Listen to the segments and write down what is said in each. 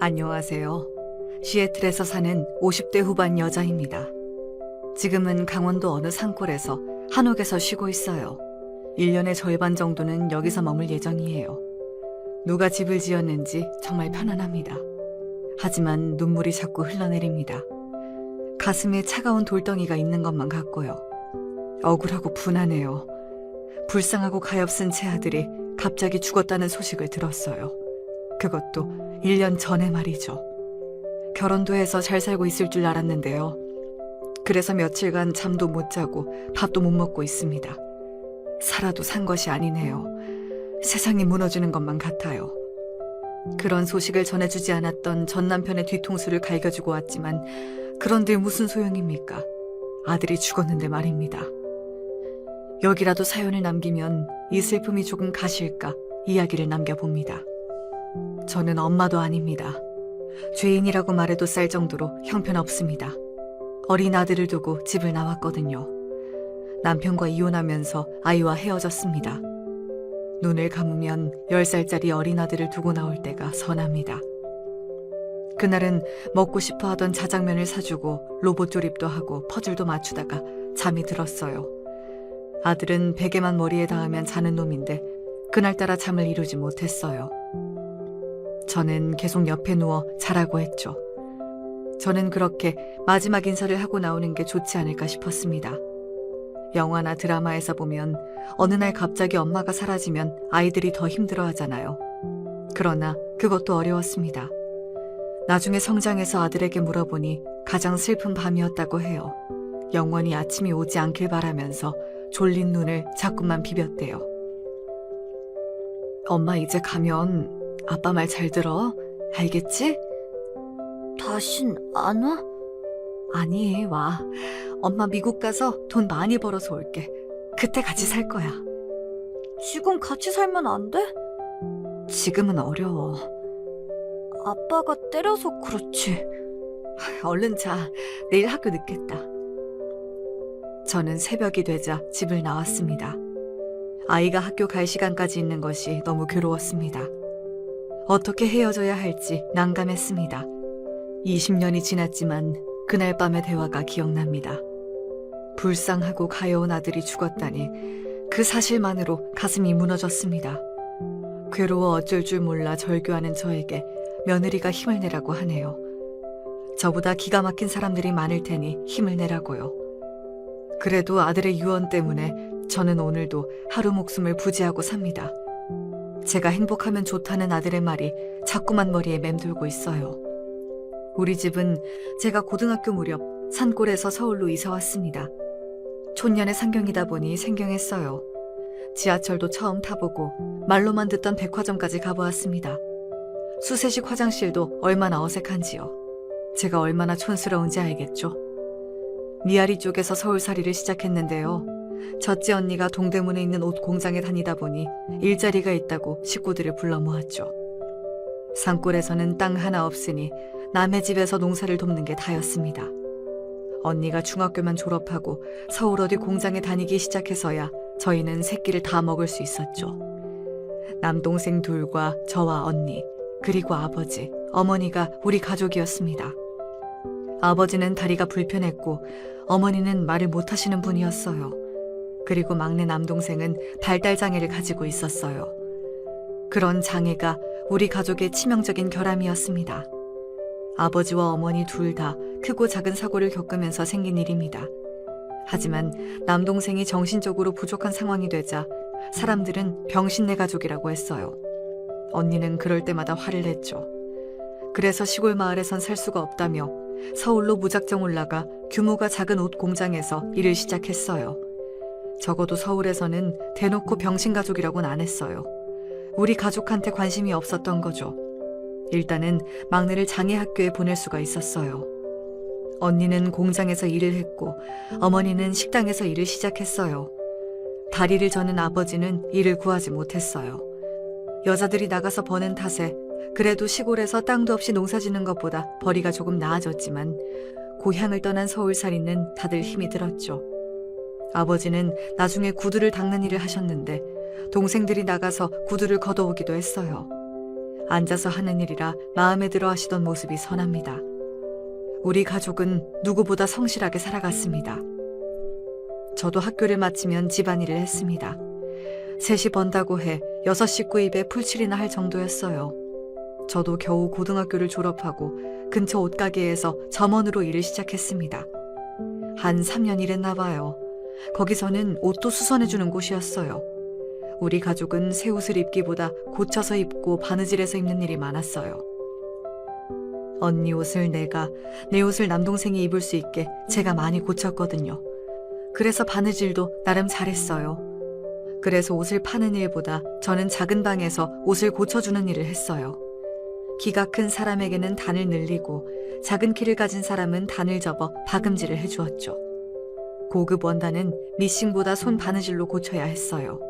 안녕하세요. 시애틀에서 사는 50대 후반 여자입니다. 지금은 강원도 어느 산골에서 한옥에서 쉬고 있어요. 1년의 절반 정도는 여기서 머물 예정이에요. 누가 집을 지었는지 정말 편안합니다. 하지만 눈물이 자꾸 흘러내립니다. 가슴에 차가운 돌덩이가 있는 것만 같고요. 억울하고 분하네요. 불쌍하고 가엾은 제 아들이 갑자기 죽었다는 소식을 들었어요. 그것도 1년 전에 말이죠. 결혼도 해서 잘 살고 있을 줄 알았는데요. 그래서 며칠간 잠도 못 자고 밥도 못 먹고 있습니다. 살아도 산 것이 아니네요. 세상이 무너지는 것만 같아요. 그런 소식을 전해주지 않았던 전 남편의 뒤통수를 갈겨주고 왔지만 그런데 무슨 소용입니까? 아들이 죽었는데 말입니다. 여기라도 사연을 남기면 이 슬픔이 조금 가실까 이야기를 남겨봅니다. 저는 엄마도 아닙니다. 죄인이라고 말해도 쌀 정도로 형편없습니다. 어린 아들을 두고 집을 나왔거든요. 남편과 이혼하면서 아이와 헤어졌습니다. 눈을 감으면 10살짜리 어린 아들을 두고 나올 때가 선합니다. 그날은 먹고 싶어 하던 자장면을 사주고 로봇 조립도 하고 퍼즐도 맞추다가 잠이 들었어요. 아들은 베개만 머리에 닿으면 자는 놈인데 그날따라 잠을 이루지 못했어요. 저는 계속 옆에 누워 자라고 했죠. 저는 그렇게 마지막 인사를 하고 나오는 게 좋지 않을까 싶었습니다. 영화나 드라마에서 보면 어느 날 갑자기 엄마가 사라지면 아이들이 더 힘들어하잖아요. 그러나 그것도 어려웠습니다. 나중에 성장해서 아들에게 물어보니 가장 슬픈 밤이었다고 해요. 영원히 아침이 오지 않길 바라면서 졸린 눈을 자꾸만 비볐대요. 엄마 이제 가면 아빠 말 잘 들어. 알겠지? 다신 안 와? 아니, 와. 엄마 미국 가서 돈 많이 벌어서 올게. 그때 같이 살 거야. 지금 같이 살면 안 돼? 지금은 어려워. 아빠가 때려서 그렇지. 얼른 자. 내일 학교 늦겠다. 저는 새벽이 되자 집을 나왔습니다. 아이가 학교 갈 시간까지 있는 것이 너무 괴로웠습니다. 어떻게 헤어져야 할지 난감했습니다. 20년이 지났지만 그날 밤의 대화가 기억납니다. 불쌍하고 가여운 아들이 죽었다니 그 사실만으로 가슴이 무너졌습니다. 괴로워 어쩔 줄 몰라 절규하는 저에게 며느리가 힘을 내라고 하네요. 저보다 기가 막힌 사람들이 많을 테니 힘을 내라고요. 그래도 아들의 유언 때문에 저는 오늘도 하루 목숨을 부지하고 삽니다. 제가 행복하면 좋다는 아들의 말이 자꾸만 머리에 맴돌고 있어요. 우리 집은 제가 고등학교 무렵 산골에서 서울로 이사 왔습니다. 촌년의 상경이다 보니 생경했어요. 지하철도 처음 타보고 말로만 듣던 백화점까지 가보았습니다. 수세식 화장실도 얼마나 어색한지요. 제가 얼마나 촌스러운지 알겠죠. 미아리 쪽에서 서울살이를 시작했는데요. 첫째 언니가 동대문에 있는 옷 공장에 다니다 보니 일자리가 있다고 식구들을 불러 모았죠. 산골에서는 땅 하나 없으니 남의 집에서 농사를 돕는 게 다였습니다. 언니가 중학교만 졸업하고 서울 어디 공장에 다니기 시작해서야 저희는 새끼를 다 먹을 수 있었죠. 남동생 둘과 저와 언니, 그리고 아버지, 어머니가 우리 가족이었습니다. 아버지는 다리가 불편했고 어머니는 말을 못하시는 분이었어요. 그리고 막내 남동생은 발달장애를 가지고 있었어요. 그런 장애가 우리 가족의 치명적인 결함이었습니다. 아버지와 어머니 둘 다 크고 작은 사고를 겪으면서 생긴 일입니다. 하지만 남동생이 정신적으로 부족한 상황이 되자 사람들은 병신내 가족이라고 했어요. 언니는 그럴 때마다 화를 냈죠. 그래서 시골 마을에선 살 수가 없다며 서울로 무작정 올라가 규모가 작은 옷 공장에서 일을 시작했어요. 적어도 서울에서는 대놓고 병신가족이라고는 안 했어요. 우리 가족한테 관심이 없었던 거죠. 일단은 막내를 장애학교에 보낼 수가 있었어요. 언니는 공장에서 일을 했고 어머니는 식당에서 일을 시작했어요. 다리를 저는 아버지는 일을 구하지 못했어요. 여자들이 나가서 버는 탓에 그래도 시골에서 땅도 없이 농사 짓는 것보다 벌이가 조금 나아졌지만 고향을 떠난 서울살이는 다들 힘이 들었죠. 아버지는 나중에 구두를 닦는 일을 하셨는데 동생들이 나가서 구두를 걷어오기도 했어요. 앉아서 하는 일이라 마음에 들어 하시던 모습이 선합니다. 우리 가족은 누구보다 성실하게 살아갔습니다. 저도 학교를 마치면 집안일을 했습니다. 셋이 번다고 해 6식구 입에 풀칠이나 할 정도였어요. 저도 겨우 고등학교를 졸업하고 근처 옷가게에서 점원으로 일을 시작했습니다. 한 3년 일했나 봐요. 거기서는 옷도 수선해주는 곳이었어요. 우리 가족은 새 옷을 입기보다 고쳐서 입고 바느질해서 입는 일이 많았어요. 언니 옷을 내가, 내 옷을 남동생이 입을 수 있게 제가 많이 고쳤거든요. 그래서 바느질도 나름 잘했어요. 그래서 옷을 파는 일보다 저는 작은 방에서 옷을 고쳐주는 일을 했어요. 키가 큰 사람에게는 단을 늘리고 작은 키를 가진 사람은 단을 접어 박음질을 해주었죠. 고급 원단은 미싱보다 손 바느질로 고쳐야 했어요.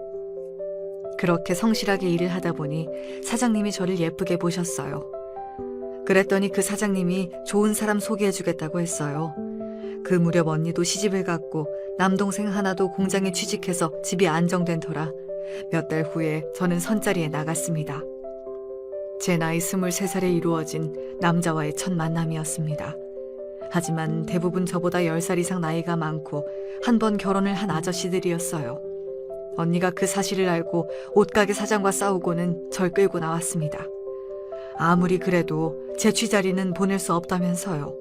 그렇게 성실하게 일을 하다 보니 사장님이 저를 예쁘게 보셨어요. 그랬더니 그 사장님이 좋은 사람 소개해주겠다고 했어요. 그 무렵 언니도 시집을 갔고 남동생 하나도 공장에 취직해서 집이 안정된 터라 몇 달 후에 저는 선자리에 나갔습니다. 제 나이 23살에 이루어진 남자와의 첫 만남이었습니다. 하지만 대부분 저보다 10살 이상 나이가 많고 한 번 결혼을 한 아저씨들이었어요. 언니가 그 사실을 알고 옷가게 사장과 싸우고는 절 끌고 나왔습니다. 아무리 그래도 제 취자리는 보낼 수 없다면서요.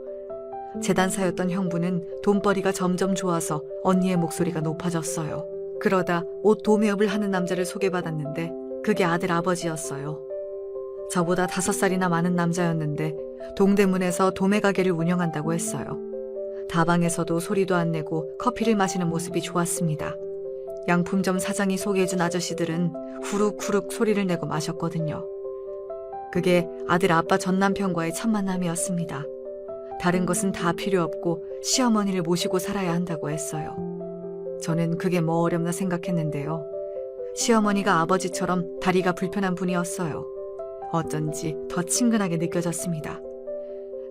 재단사였던 형부는 돈벌이가 점점 좋아서 언니의 목소리가 높아졌어요. 그러다 옷 도매업을 하는 남자를 소개받았는데 그게 아들 아버지였어요. 저보다 5살이나 많은 남자였는데 동대문에서 도매 가게를 운영한다고 했어요. 다방에서도 소리도 안 내고 커피를 마시는 모습이 좋았습니다. 양품점 사장이 소개해준 아저씨들은 후룩후룩 소리를 내고 마셨거든요. 그게 아들 아빠 전 남편과의 첫 만남이었습니다. 다른 것은 다 필요 없고 시어머니를 모시고 살아야 한다고 했어요. 저는 그게 뭐 어렵나 생각했는데요. 시어머니가 아버지처럼 다리가 불편한 분이었어요. 어쩐지 더 친근하게 느껴졌습니다.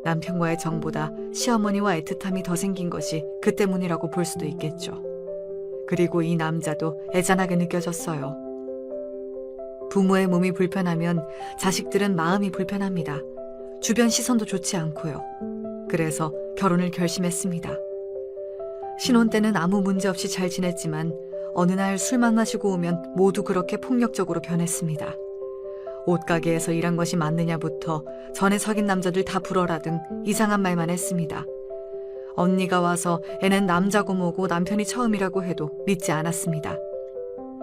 남편과의 정보다 시어머니와 애틋함이 더 생긴 것이 그 때문이라고 볼 수도 있겠죠. 그리고 이 남자도 애잔하게 느껴졌어요. 부모의 몸이 불편하면 자식들은 마음이 불편합니다. 주변 시선도 좋지 않고요. 그래서 결혼을 결심했습니다. 신혼 때는 아무 문제 없이 잘 지냈지만 어느 날 술만 마시고 오면 모두 그렇게 폭력적으로 변했습니다. 옷가게에서 일한 것이 맞느냐부터 전에 사귄 남자들 다 불어라 등 이상한 말만 했습니다. 언니가 와서 애는 남자고 뭐고 남편이 처음이라고 해도 믿지 않았습니다.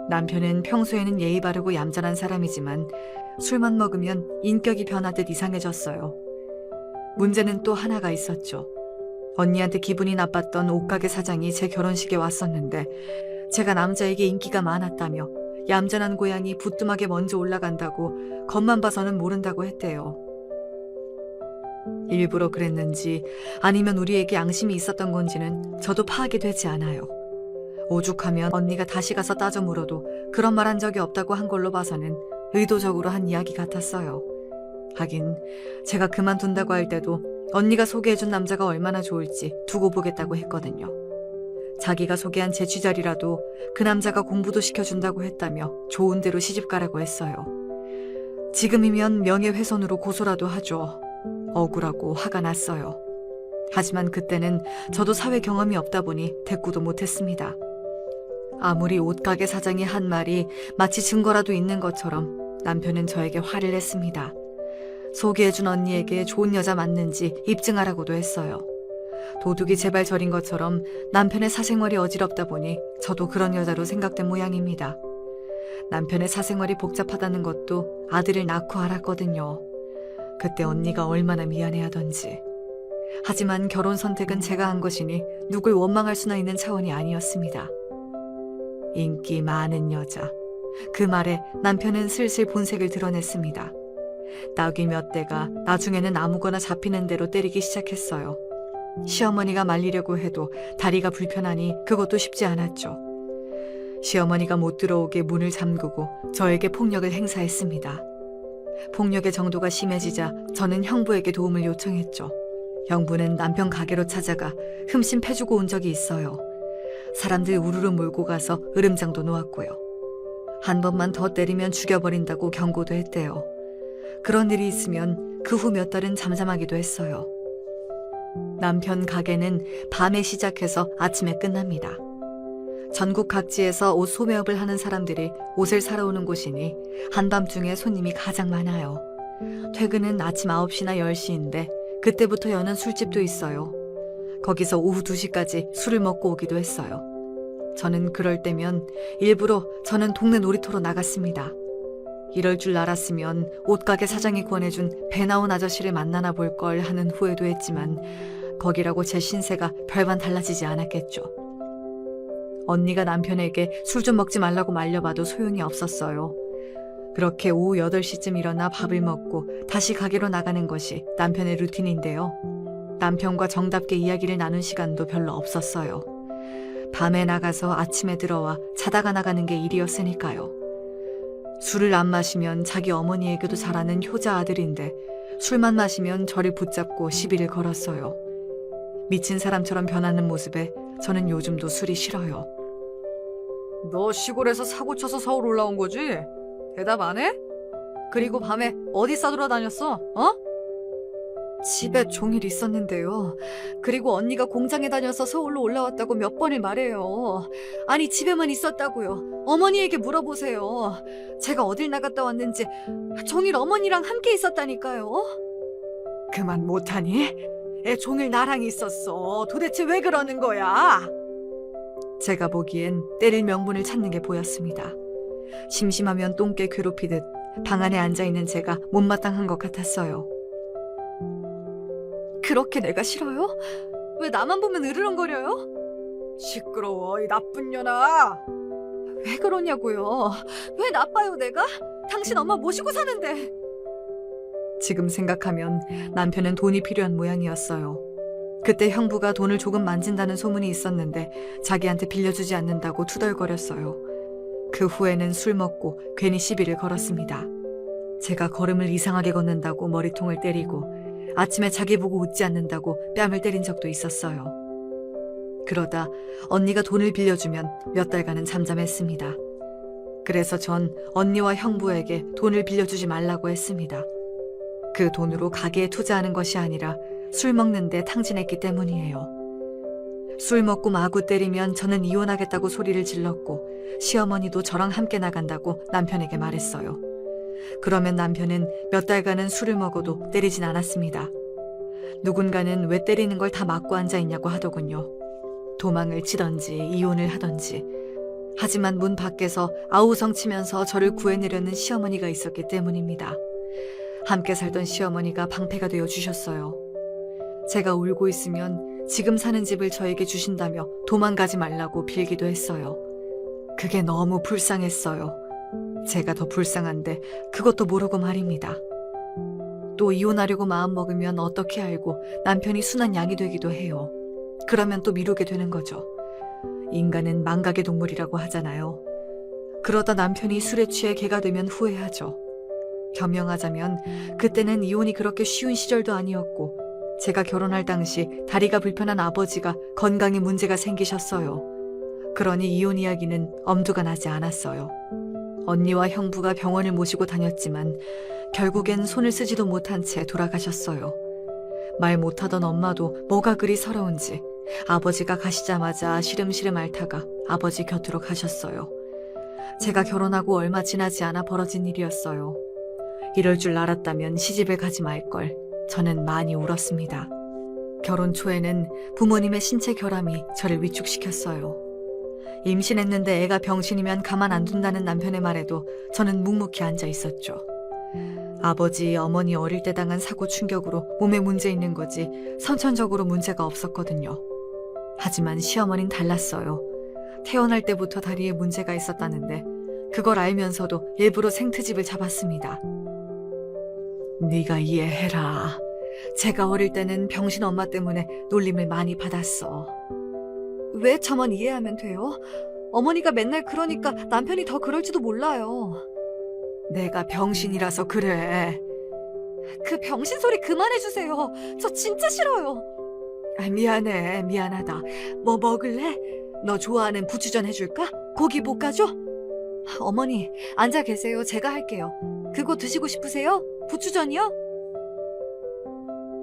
남편은 평소에는 예의 바르고 얌전한 사람이지만 술만 먹으면 인격이 변하듯 이상해졌어요. 문제는 또 하나가 있었죠. 언니한테 기분이 나빴던 옷가게 사장이 제 결혼식에 왔었는데 제가 남자에게 인기가 많았다며 얌전한 고양이 부뚜막에 먼저 올라간다고 겉만 봐서는 모른다고 했대요. 일부러 그랬는지 아니면 우리에게 양심이 있었던 건지는 저도 파악이 되지 않아요. 오죽하면 언니가 다시 가서 따져 물어도 그런 말 한 적이 없다고 한 걸로 봐서는 의도적으로 한 이야기 같았어요. 하긴 제가 그만둔다고 할 때도 언니가 소개해준 남자가 얼마나 좋을지 두고 보겠다고 했거든요. 자기가 소개한 제 취자리라도 그 남자가 공부도 시켜준다고 했다며 좋은 데로 시집가라고 했어요. 지금이면 명예훼손으로 고소라도 하죠. 억울하고 화가 났어요. 하지만 그때는 저도 사회 경험이 없다 보니 대꾸도 못했습니다. 아무리 옷가게 사장이 한 말이 마치 증거라도 있는 것처럼 남편은 저에게 화를 냈습니다. 소개해준 언니에게 좋은 여자 맞는지 입증하라고도 했어요. 도둑이 제발 저린 것처럼 남편의 사생활이 어지럽다 보니 저도 그런 여자로 생각된 모양입니다. 남편의 사생활이 복잡하다는 것도 아들을 낳고 알았거든요. 그때 언니가 얼마나 미안해하던지. 하지만 결혼 선택은 제가 한 것이니 누굴 원망할 수나 있는 차원이 아니었습니다. 인기 많은 여자. 그 말에 남편은 슬슬 본색을 드러냈습니다. 낙이 몇 대가 나중에는 아무거나 잡히는 대로 때리기 시작했어요. 시어머니가 말리려고 해도 다리가 불편하니 그것도 쉽지 않았죠. 시어머니가 못 들어오게 문을 잠그고 저에게 폭력을 행사했습니다. 폭력의 정도가 심해지자 저는 형부에게 도움을 요청했죠. 형부는 남편 가게로 찾아가 흠씬 패주고 온 적이 있어요. 사람들 우르르 몰고 가서 으름장도 놓았고요. 한 번만 더 때리면 죽여버린다고 경고도 했대요. 그런 일이 있으면 그 후 몇 달은 잠잠하기도 했어요. 남편 가게는 밤에 시작해서 아침에 끝납니다. 전국 각지에서 옷 소매업을 하는 사람들이 옷을 사러 오는 곳이니 한밤중에 손님이 가장 많아요. 퇴근은 아침 9시나 10시인데 그때부터 여는 술집도 있어요. 거기서 오후 2시까지 술을 먹고 오기도 했어요. 저는 그럴 때면 일부러 저는 동네 놀이터로 나갔습니다. 이럴 줄 알았으면 옷가게 사장이 권해준 배 나온 아저씨를 만나나 볼 걸 하는 후회도 했지만 거기라고 제 신세가 별반 달라지지 않았겠죠. 언니가 남편에게 술 좀 먹지 말라고 말려봐도 소용이 없었어요. 그렇게 오후 8시쯤 일어나 밥을 먹고 다시 가게로 나가는 것이 남편의 루틴인데요. 남편과 정답게 이야기를 나눈 시간도 별로 없었어요. 밤에 나가서 아침에 들어와 자다가 나가는 게 일이었으니까요. 술을 안 마시면 자기 어머니에게도 잘하는 효자 아들인데 술만 마시면 저를 붙잡고 시비를 걸었어요. 미친 사람처럼 변하는 모습에 저는 요즘도 술이 싫어요. 너 시골에서 사고 쳐서 서울 올라온 거지? 대답 안 해? 그리고 밤에 어디 싸돌아 다녔어? 집에 종일 있었는데요. 그리고 언니가 공장에 다녀서 서울로 올라왔다고 몇 번을 말해요. 아니 집에만 있었다고요. 어머니에게 물어보세요. 제가 어딜 나갔다 왔는지 종일 어머니랑 함께 있었다니까요. 그만 못하니? 애 종일 나랑 있었어. 도대체 왜 그러는 거야? 제가 보기엔 때릴 명분을 찾는 게 보였습니다. 심심하면 똥개 괴롭히듯 방 안에 앉아있는 제가 못마땅한 것 같았어요. 그렇게 내가 싫어요? 왜 나만 보면 으르렁거려요? 시끄러워, 이 나쁜 년아. 왜 그러냐고요? 왜 나빠요, 내가? 당신 엄마 모시고 사는데. 지금 생각하면 남편은 돈이 필요한 모양이었어요. 그때 형부가 돈을 조금 만진다는 소문이 있었는데 자기한테 빌려주지 않는다고 투덜거렸어요. 그 후에는 술 먹고 괜히 시비를 걸었습니다. 제가 걸음을 이상하게 걷는다고 머리통을 때리고 아침에 자기 보고 웃지 않는다고 뺨을 때린 적도 있었어요. 그러다 언니가 돈을 빌려주면 몇 달간은 잠잠했습니다. 그래서 전 언니와 형부에게 돈을 빌려주지 말라고 했습니다. 그 돈으로 가게에 투자하는 것이 아니라 술 먹는데 탕진했기 때문이에요. 술 먹고 마구 때리면 저는 이혼하겠다고 소리를 질렀고 시어머니도 저랑 함께 나간다고 남편에게 말했어요. 그러면 남편은 몇 달간은 술을 먹어도 때리진 않았습니다. 누군가는 왜 때리는 걸 다 막고 앉아있냐고 하더군요. 도망을 치던지 이혼을 하던지. 하지만 문 밖에서 아우성 치면서 저를 구해내려는 시어머니가 있었기 때문입니다. 함께 살던 시어머니가 방패가 되어 주셨어요. 제가 울고 있으면 지금 사는 집을 저에게 주신다며 도망가지 말라고 빌기도 했어요. 그게 너무 불쌍했어요. 제가 더 불쌍한데 그것도 모르고 말입니다. 또 이혼하려고 마음먹으면 어떻게 알고 남편이 순한 양이 되기도 해요. 그러면 또 미루게 되는 거죠. 인간은 망각의 동물이라고 하잖아요. 그러다 남편이 술에 취해 개가 되면 후회하죠. 변명하자면 그때는 이혼이 그렇게 쉬운 시절도 아니었고 제가 결혼할 당시 다리가 불편한 아버지가 건강에 문제가 생기셨어요. 그러니 이혼 이야기는 엄두가 나지 않았어요. 언니와 형부가 병원을 모시고 다녔지만 결국엔 손을 쓰지도 못한 채 돌아가셨어요. 말 못하던 엄마도 뭐가 그리 서러운지 아버지가 가시자마자 시름시름 앓다가 아버지 곁으로 가셨어요. 제가 결혼하고 얼마 지나지 않아 벌어진 일이었어요. 이럴 줄 알았다면 시집을 가지 말걸. 저는 많이 울었습니다. 결혼 초에는 부모님의 신체 결함이 저를 위축시켰어요. 임신했는데 애가 병신이면 가만 안 둔다는 남편의 말에도 저는 묵묵히 앉아 있었죠. 아버지, 어머니 어릴 때 당한 사고 충격으로 몸에 문제 있는 거지 선천적으로 문제가 없었거든요. 하지만 시어머니는 달랐어요. 태어날 때부터 다리에 문제가 있었다는데 그걸 알면서도 일부러 생트집을 잡았습니다. 네가 이해해라. 제가 어릴 때는 병신 엄마 때문에 놀림을 많이 받았어. 왜 저만 이해하면 돼요? 어머니가 맨날 그러니까 남편이 더 그럴지도 몰라요. 내가 병신이라서 그래. 그 병신 소리 그만해주세요. 저 진짜 싫어요. 미안해, 미안하다. 뭐 먹을래? 너 좋아하는 부추전 해줄까? 고기 볶아줘? 어머니, 앉아 계세요. 제가 할게요. 그거 드시고 싶으세요? 부추전이요?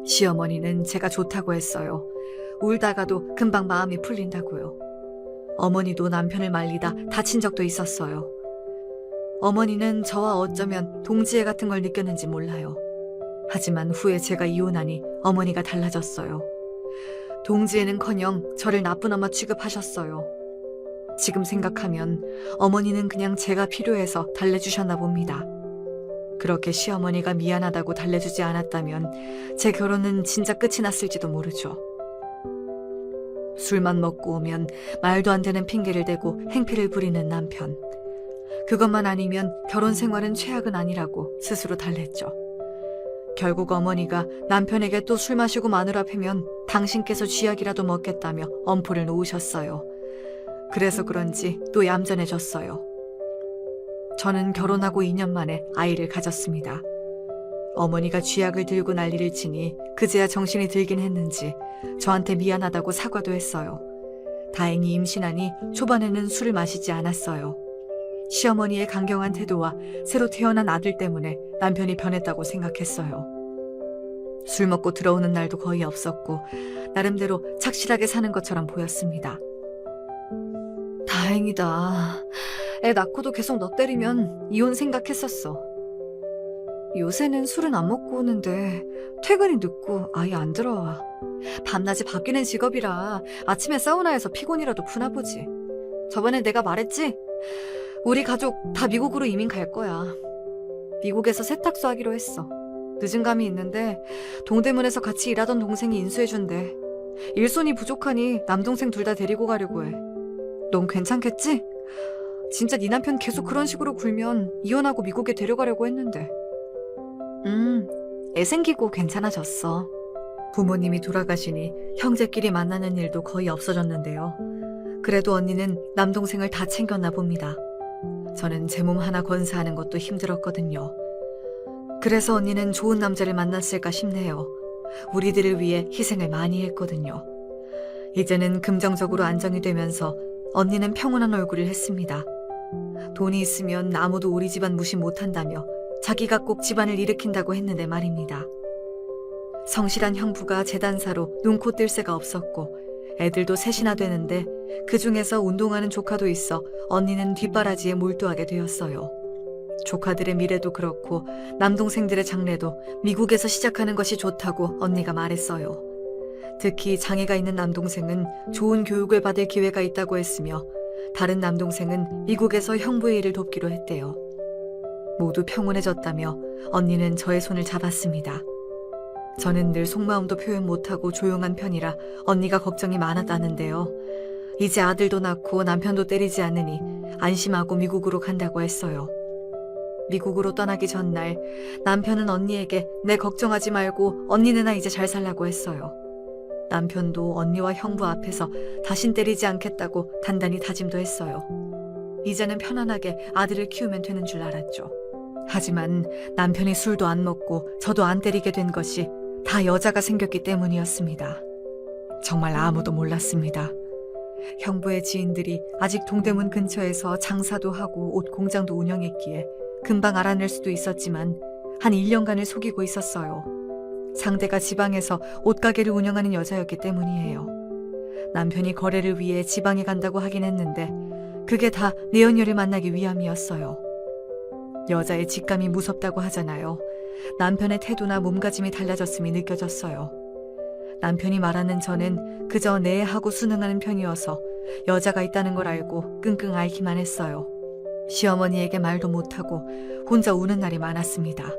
시어머니는 제가 좋다고 했어요. 울다가도 금방 마음이 풀린다고요. 어머니도 남편을 말리다 다친 적도 있었어요. 어머니는 저와 어쩌면 동지애 같은 걸 느꼈는지 몰라요. 하지만 후에 제가 이혼하니 어머니가 달라졌어요. 동지애는커녕 저를 나쁜 엄마 취급하셨어요. 지금 생각하면 어머니는 그냥 제가 필요해서 달래주셨나 봅니다. 그렇게 시어머니가 미안하다고 달래주지 않았다면 제 결혼은 진짜 끝이 났을지도 모르죠. 술만 먹고 오면 말도 안 되는 핑계를 대고 행패를 부리는 남편. 그것만 아니면 결혼 생활은 최악은 아니라고 스스로 달랬죠. 결국 어머니가 남편에게 또 술 마시고 마누라 패면 당신께서 쥐약이라도 먹겠다며 엄포를 놓으셨어요. 그래서 그런지 또 얌전해졌어요. 저는 결혼하고 2년 만에 아이를 가졌습니다. 어머니가 쥐약을 들고 난리를 치니 그제야 정신이 들긴 했는지 저한테 미안하다고 사과도 했어요. 다행히 임신하니 초반에는 술을 마시지 않았어요. 시어머니의 강경한 태도와 새로 태어난 아들 때문에 남편이 변했다고 생각했어요. 술 먹고 들어오는 날도 거의 없었고 나름대로 착실하게 사는 것처럼 보였습니다. 다행이다. 애 낳고도 계속 너 때리면 이혼 생각했었어. 요새는 술은 안 먹고 오는데 퇴근이 늦고 아예 안 들어와. 밤낮이 바뀌는 직업이라 아침에 사우나에서 피곤이라도 푸나 보지. 저번에 내가 말했지? 우리 가족 다 미국으로 이민 갈 거야. 미국에서 세탁소 하기로 했어. 늦은 감이 있는데 동대문에서 같이 일하던 동생이 인수해준대. 일손이 부족하니 남동생 둘 다 데리고 가려고 해. 넌 괜찮겠지? 진짜 네 남편 계속 그런 식으로 굴면 이혼하고 미국에 데려가려고 했는데. 애 생기고 괜찮아졌어. 부모님이 돌아가시니 형제끼리 만나는 일도 거의 없어졌는데요. 그래도 언니는 남동생을 다 챙겼나 봅니다. 저는 제 몸 하나 건사하는 것도 힘들었거든요. 그래서 언니는 좋은 남자를 만났을까 싶네요. 우리들을 위해 희생을 많이 했거든요. 이제는 금정적으로 안정이 되면서 언니는 평온한 얼굴을 했습니다. 돈이 있으면 아무도 우리 집안 무시 못한다며 자기가 꼭 집안을 일으킨다고 했는데 말입니다. 성실한 형부가 재단사로 눈코 뜰 새가 없었고 애들도 셋이나 되는데 그 중에서 운동하는 조카도 있어 언니는 뒷바라지에 몰두하게 되었어요. 조카들의 미래도 그렇고 남동생들의 장래도 미국에서 시작하는 것이 좋다고 언니가 말했어요. 특히 장애가 있는 남동생은 좋은 교육을 받을 기회가 있다고 했으며 다른 남동생은 미국에서 형부의 일을 돕기로 했대요. 모두 평온해졌다며 언니는 저의 손을 잡았습니다. 저는 늘 속마음도 표현 못하고 조용한 편이라 언니가 걱정이 많았다는데요. 이제 아들도 낳고 남편도 때리지 않으니 안심하고 미국으로 간다고 했어요. 미국으로 떠나기 전날 남편은 언니에게 내 걱정하지 말고 언니네나 이제 잘 살라고 했어요. 남편도 언니와 형부 앞에서 다신 때리지 않겠다고 단단히 다짐도 했어요. 이제는 편안하게 아들을 키우면 되는 줄 알았죠. 하지만 남편이 술도 안 먹고 저도 안 때리게 된 것이 다 여자가 생겼기 때문이었습니다. 정말 아무도 몰랐습니다. 형부의 지인들이 아직 동대문 근처에서 장사도 하고 옷 공장도 운영했기에 금방 알아낼 수도 있었지만 한 1년간을 속이고 있었어요. 상대가 지방에서 옷가게를 운영하는 여자였기 때문이에요. 남편이 거래를 위해 지방에 간다고 하긴 했는데 그게 다 내연녀를 만나기 위함이었어요. 여자의 직감이 무섭다고 하잖아요. 남편의 태도나 몸가짐이 달라졌음이 느껴졌어요. 남편이 말하는 저는 그저 네 하고 순응하는 편이어서 여자가 있다는 걸 알고 끙끙 앓기만 했어요. 시어머니에게 말도 못하고 혼자 우는 날이 많았습니다.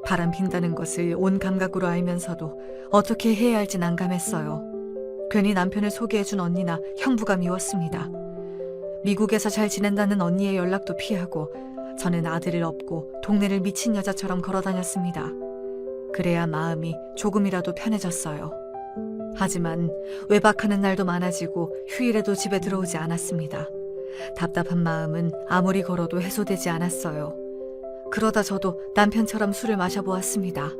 바람 핀다는 것을 온 감각으로 알면서도 어떻게 해야 할지 난감했어요. 괜히 남편을 소개해준 언니나 형부가 미웠습니다. 미국에서 잘 지낸다는 언니의 연락도 피하고 저는 아들을 업고 동네를 미친 여자처럼 걸어다녔습니다. 그래야 마음이 조금이라도 편해졌어요. 하지만 외박하는 날도 많아지고 휴일에도 집에 들어오지 않았습니다. 답답한 마음은 아무리 걸어도 해소되지 않았어요. 그러다 저도 남편처럼 술을 마셔보았습니다.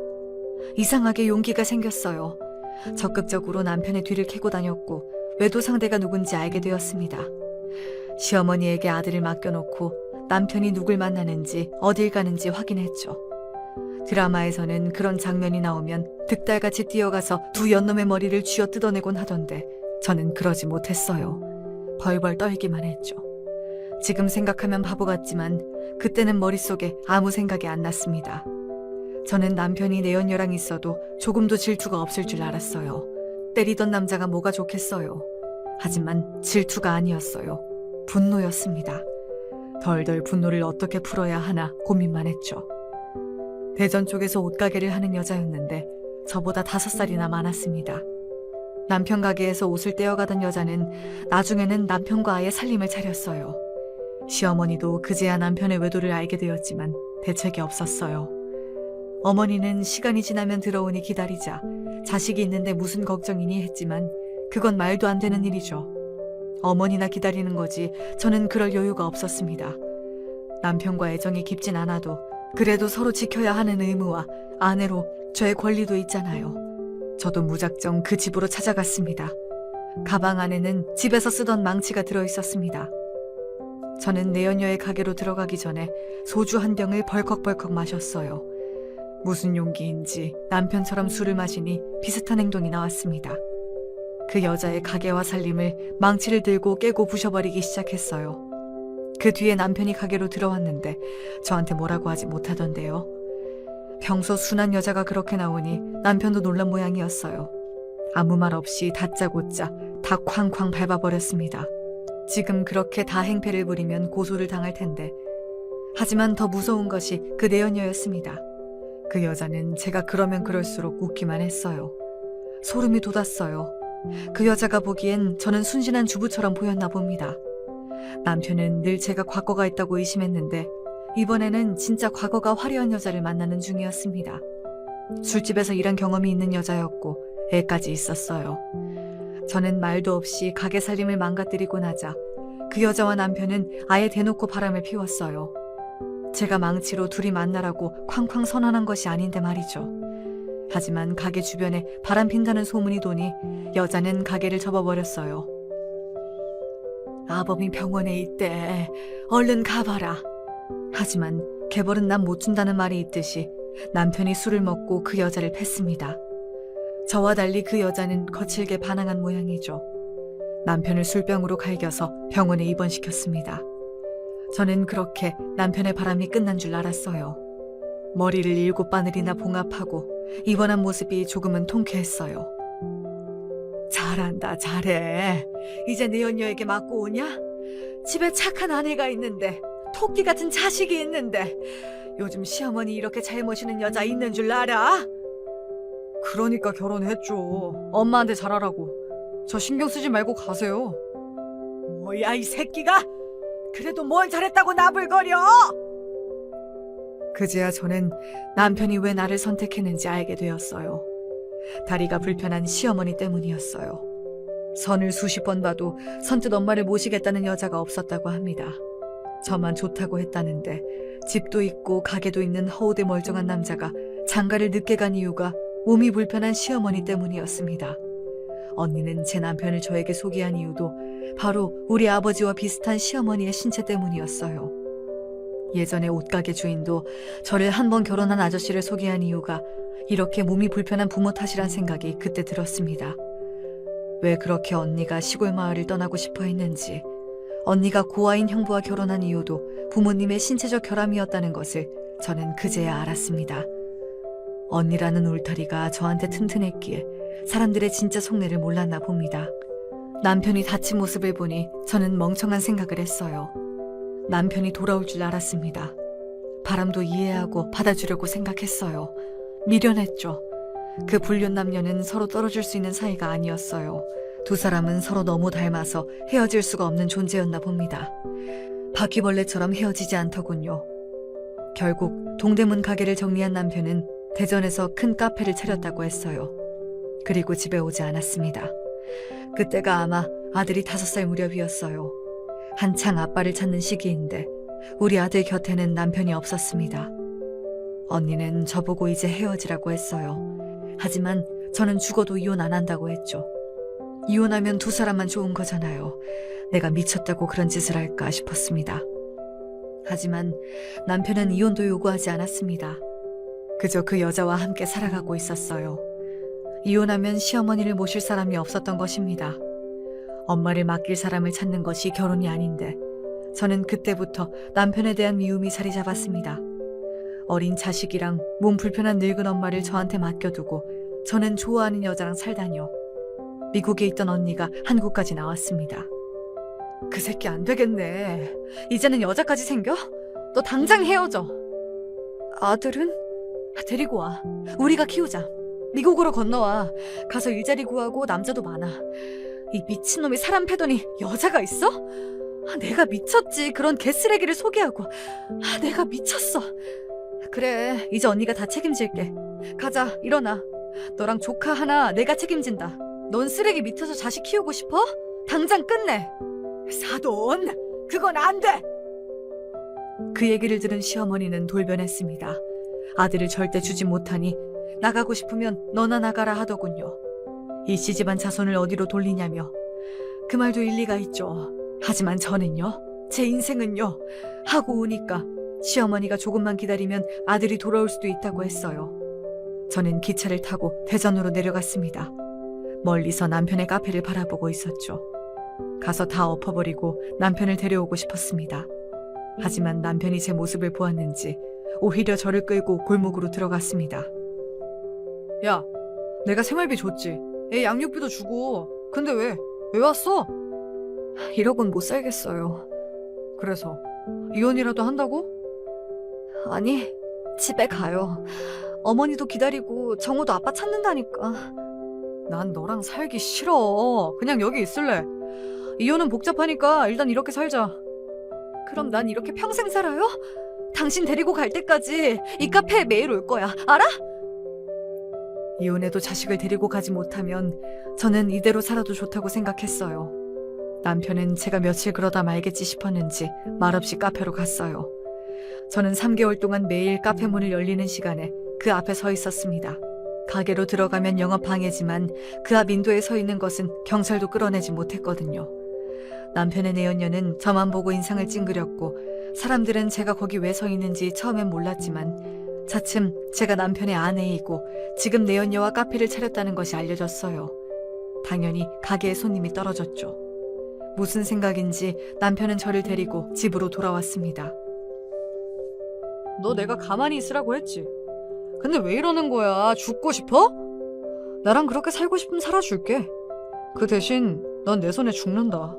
이상하게 용기가 생겼어요. 적극적으로 남편의 뒤를 캐고 다녔고 외도 상대가 누군지 알게 되었습니다. 시어머니에게 아들을 맡겨놓고 남편이 누굴 만나는지 어딜 가는지 확인했죠. 드라마에서는 그런 장면이 나오면 득달같이 뛰어가서 두 연놈의 머리를 쥐어 뜯어내곤 하던데 저는 그러지 못했어요. 벌벌 떨기만 했죠. 지금 생각하면 바보 같지만 그때는 머릿속에 아무 생각이 안 났습니다. 저는 남편이 내연녀랑 있어도 조금도 질투가 없을 줄 알았어요. 때리던 남자가 뭐가 좋겠어요. 하지만 질투가 아니었어요. 분노였습니다. 덜덜 분노를 어떻게 풀어야 하나 고민만 했죠. 대전 쪽에서 옷가게를 하는 여자였는데 저보다 5살이나 많았습니다. 남편 가게에서 옷을 떼어가던 여자는 나중에는 남편과 아예 살림을 차렸어요. 시어머니도 그제야 남편의 외도를 알게 되었지만 대책이 없었어요. 어머니는 시간이 지나면 들어오니 기다리자, 자식이 있는데 무슨 걱정이니 했지만 그건 말도 안 되는 일이죠. 어머니나 기다리는 거지 저는 그럴 여유가 없었습니다. 남편과 애정이 깊진 않아도 그래도 서로 지켜야 하는 의무와 아내로 저의 권리도 있잖아요. 저도 무작정 그 집으로 찾아갔습니다. 가방 안에는 집에서 쓰던 망치가 들어있었습니다. 저는 내연녀의 가게로 들어가기 전에 소주 한 병을 벌컥벌컥 마셨어요. 무슨 용기인지 남편처럼 술을 마시니 비슷한 행동이 나왔습니다. 그 여자의 가게와 살림을 망치를 들고 깨고 부셔버리기 시작했어요. 그 뒤에 남편이 가게로 들어왔는데 저한테 뭐라고 하지 못하던데요. 평소 순한 여자가 그렇게 나오니 남편도 놀란 모양이었어요. 아무 말 없이 다짜고짜 다 쾅쾅 밟아버렸습니다. 지금 그렇게 다 행패를 부리면 고소를 당할 텐데. 하지만 더 무서운 것이 그 내연녀였습니다. 그 여자는 제가 그러면 그럴수록 웃기만 했어요. 소름이 돋았어요. 그 여자가 보기엔 저는 순진한 주부처럼 보였나 봅니다. 남편은 늘 제가 과거가 있다고 의심했는데 이번에는 진짜 과거가 화려한 여자를 만나는 중이었습니다. 술집에서 일한 경험이 있는 여자였고 애까지 있었어요. 저는 말도 없이 가게 살림을 망가뜨리고 나자 그 여자와 남편은 아예 대놓고 바람을 피웠어요. 제가 망치로 둘이 만나라고 쾅쾅 선언한 것이 아닌데 말이죠. 하지만 가게 주변에 바람 핀다는 소문이 도니 여자는 가게를 접어버렸어요. 아범이 병원에 있대. 얼른 가봐라. 하지만 개벌은 남 못 준다는 말이 있듯이 남편이 술을 먹고 그 여자를 팼습니다. 저와 달리 그 여자는 거칠게 반항한 모양이죠. 남편을 술병으로 갈겨서 병원에 입원시켰습니다. 저는 그렇게 남편의 바람이 끝난 줄 알았어요. 머리를 7바늘이나 봉합하고 입원한 모습이 조금은 통쾌했어요. 잘한다, 잘해. 이제 내 연녀에게 맞고 오냐? 집에 착한 아내가 있는데, 토끼 같은 자식이 있는데, 요즘 시어머니 이렇게 잘 모시는 여자 있는 줄 알아? 그러니까 결혼했죠. 엄마한테 잘하라고. 저 신경 쓰지 말고 가세요. 뭐야, 이 새끼가? 그래도 뭘 잘했다고 나불거려? 그제야 저는 남편이 왜 나를 선택했는지 알게 되었어요. 다리가 불편한 시어머니 때문이었어요. 선을 수십 번 봐도 선뜻 엄마를 모시겠다는 여자가 없었다고 합니다. 저만 좋다고 했다는데 집도 있고 가게도 있는 허우대 멀쩡한 남자가 장가를 늦게 간 이유가 몸이 불편한 시어머니 때문이었습니다. 언니는 제 남편을 저에게 소개한 이유도 바로 우리 아버지와 비슷한 시어머니의 신체 때문이었어요. 예전에 옷가게 주인도 저를 한 번 결혼한 아저씨를 소개한 이유가 이렇게 몸이 불편한 부모 탓이란 생각이 그때 들었습니다. 왜 그렇게 언니가 시골 마을을 떠나고 싶어 했는지, 언니가 고아인 형부와 결혼한 이유도 부모님의 신체적 결함이었다는 것을 저는 그제야 알았습니다. 언니라는 울타리가 저한테 튼튼했기에 사람들의 진짜 속내를 몰랐나 봅니다. 남편이 다친 모습을 보니 저는 멍청한 생각을 했어요. 남편이 돌아올 줄 알았습니다. 바람도 이해하고 받아주려고 생각했어요. 미련했죠. 그 불륜 남녀는 서로 떨어질 수 있는 사이가 아니었어요. 두 사람은 서로 너무 닮아서 헤어질 수가 없는 존재였나 봅니다. 바퀴벌레처럼 헤어지지 않더군요. 결국 동대문 가게를 정리한 남편은 대전에서 큰 카페를 차렸다고 했어요. 그리고 집에 오지 않았습니다. 그때가 아마 아들이 5살 무렵이었어요. 한창 아빠를 찾는 시기인데 우리 아들 곁에는 남편이 없었습니다. 언니는 저보고 이제 헤어지라고 했어요. 하지만 저는 죽어도 이혼 안 한다고 했죠. 이혼하면 두 사람만 좋은 거잖아요. 내가 미쳤다고 그런 짓을 할까 싶었습니다. 하지만 남편은 이혼도 요구하지 않았습니다. 그저 그 여자와 함께 살아가고 있었어요. 이혼하면 시어머니를 모실 사람이 없었던 것입니다. 엄마를 맡길 사람을 찾는 것이 결혼이 아닌데 저는 그때부터 남편에 대한 미움이 자리 잡았습니다. 어린 자식이랑 몸 불편한 늙은 엄마를 저한테 맡겨두고 저는 좋아하는 여자랑 살다니요. 미국에 있던 언니가 한국까지 나왔습니다. 그 새끼 안 되겠네. 이제는 여자까지 생겨? 너 당장 헤어져. 아들은? 데리고 와. 우리가 키우자. 미국으로 건너와. 가서 일자리 구하고 남자도 많아. 이 미친놈이 사람 패더니 여자가 있어? 내가 미쳤지. 그런 개쓰레기를 소개하고. 내가 미쳤어. 그래, 이제 언니가 다 책임질게. 가자, 일어나. 너랑 조카 하나 내가 책임진다. 넌 쓰레기 밑에서 자식 키우고 싶어? 당장 끝내. 사돈, 그건 안 돼. 그 얘기를 들은 시어머니는 돌변했습니다. 아들을 절대 주지 못하니 나가고 싶으면 너나 나가라 하더군요. 이씨 집안 자손을 어디로 돌리냐며. 그 말도 일리가 있죠. 하지만 저는요, 제 인생은요, 하고 오니까 시어머니가 조금만 기다리면 아들이 돌아올 수도 있다고 했어요. 저는 기차를 타고 대전으로 내려갔습니다. 멀리서 남편의 카페를 바라보고 있었죠. 가서 다 엎어버리고 남편을 데려오고 싶었습니다. 하지만 남편이 제 모습을 보았는지 오히려 저를 끌고 골목으로 들어갔습니다. 야, 내가 생활비 줬지. 애 양육비도 주고. 근데 왜 왔어? 이러곤 못 살겠어요. 그래서 이혼이라도 한다고? 아니, 집에 가요. 어머니도 기다리고 정우도 아빠 찾는다니까. 난 너랑 살기 싫어. 그냥 여기 있을래. 이혼은 복잡하니까 일단 이렇게 살자. 그럼 난 이렇게 평생 살아요? 당신 데리고 갈 때까지 이 카페에 매일 올 거야. 알아? 이혼해도 자식을 데리고 가지 못하면 저는 이대로 살아도 좋다고 생각했어요. 남편은 제가 며칠 그러다 말겠지 싶었는지 말없이 카페로 갔어요. 저는 3개월 동안 매일 카페 문을 열리는 시간에 그 앞에 서 있었습니다. 가게로 들어가면 영업 방해지만 그 앞 인도에 서 있는 것은 경찰도 끌어내지 못했거든요. 남편의 내연녀는 저만 보고 인상을 찡그렸고 사람들은 제가 거기 왜 서 있는지 처음엔 몰랐지만 차츰 제가 남편의 아내이고 지금 내연녀와 카페를 차렸다는 것이 알려졌어요. 당연히 가게에 손님이 떨어졌죠. 무슨 생각인지 남편은 저를 데리고 집으로 돌아왔습니다. 너 내가 가만히 있으라고 했지. 근데 왜 이러는 거야? 죽고 싶어? 나랑 그렇게 살고 싶으면 살아줄게. 그 대신 넌 내 손에 죽는다.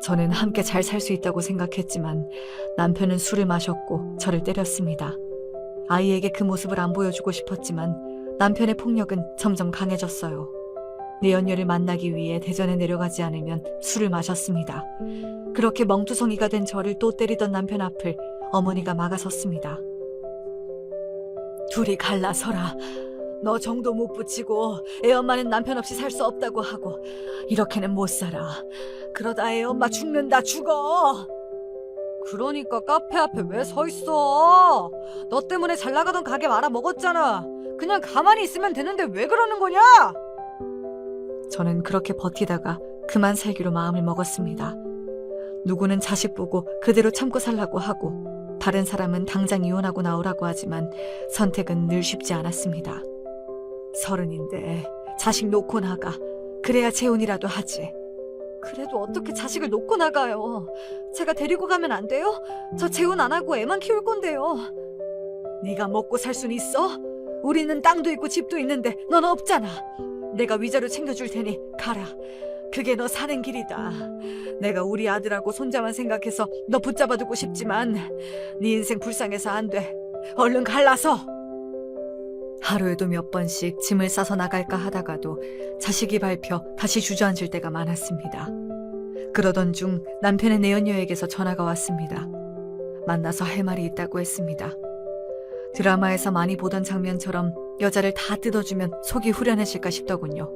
저는 함께 잘 살 수 있다고 생각했지만 남편은 술을 마셨고 저를 때렸습니다. 아이에게 그 모습을 안 보여주고 싶었지만 남편의 폭력은 점점 강해졌어요. 내연녀를 만나기 위해 대전에 내려가지 않으면 술을 마셨습니다. 그렇게 멍투성이가 된 저를 또 때리던 남편 앞을 어머니가 막아섰습니다. 둘이 갈라서라. 너 정도 못 붙이고 애 엄마는 남편 없이 살 수 없다고 하고 이렇게는 못 살아. 그러다 애 엄마 죽는다. 죽어. 그러니까 카페 앞에 왜 서 있어? 너 때문에 잘 나가던 가게 말아먹었잖아. 그냥 가만히 있으면 되는데 왜 그러는 거냐? 저는 그렇게 버티다가 그만 살기로 마음을 먹었습니다. 누구는 자식 보고 그대로 참고 살라고 하고 다른 사람은 당장 이혼하고 나오라고 하지만 선택은 늘 쉽지 않았습니다. 30인데 자식 놓고 나가. 그래야 재혼이라도 하지. 그래도 어떻게 자식을 놓고 나가요? 제가 데리고 가면 안 돼요? 저 재혼 안 하고 애만 키울 건데요. 네가 먹고 살 순 있어? 우리는 땅도 있고 집도 있는데 넌 없잖아. 내가 위자료 챙겨줄 테니 가라. 그게 너 사는 길이다. 내가 우리 아들하고 손자만 생각해서 너 붙잡아두고 싶지만 네 인생 불쌍해서 안 돼. 얼른 갈라서. 하루에도 몇 번씩 짐을 싸서 나갈까 하다가도 자식이 밟혀 다시 주저앉을 때가 많았습니다. 그러던 중 남편의 내연녀에게서 전화가 왔습니다. 만나서 할 말이 있다고 했습니다. 드라마에서 많이 보던 장면처럼 여자를 다 뜯어주면 속이 후련해질까 싶더군요.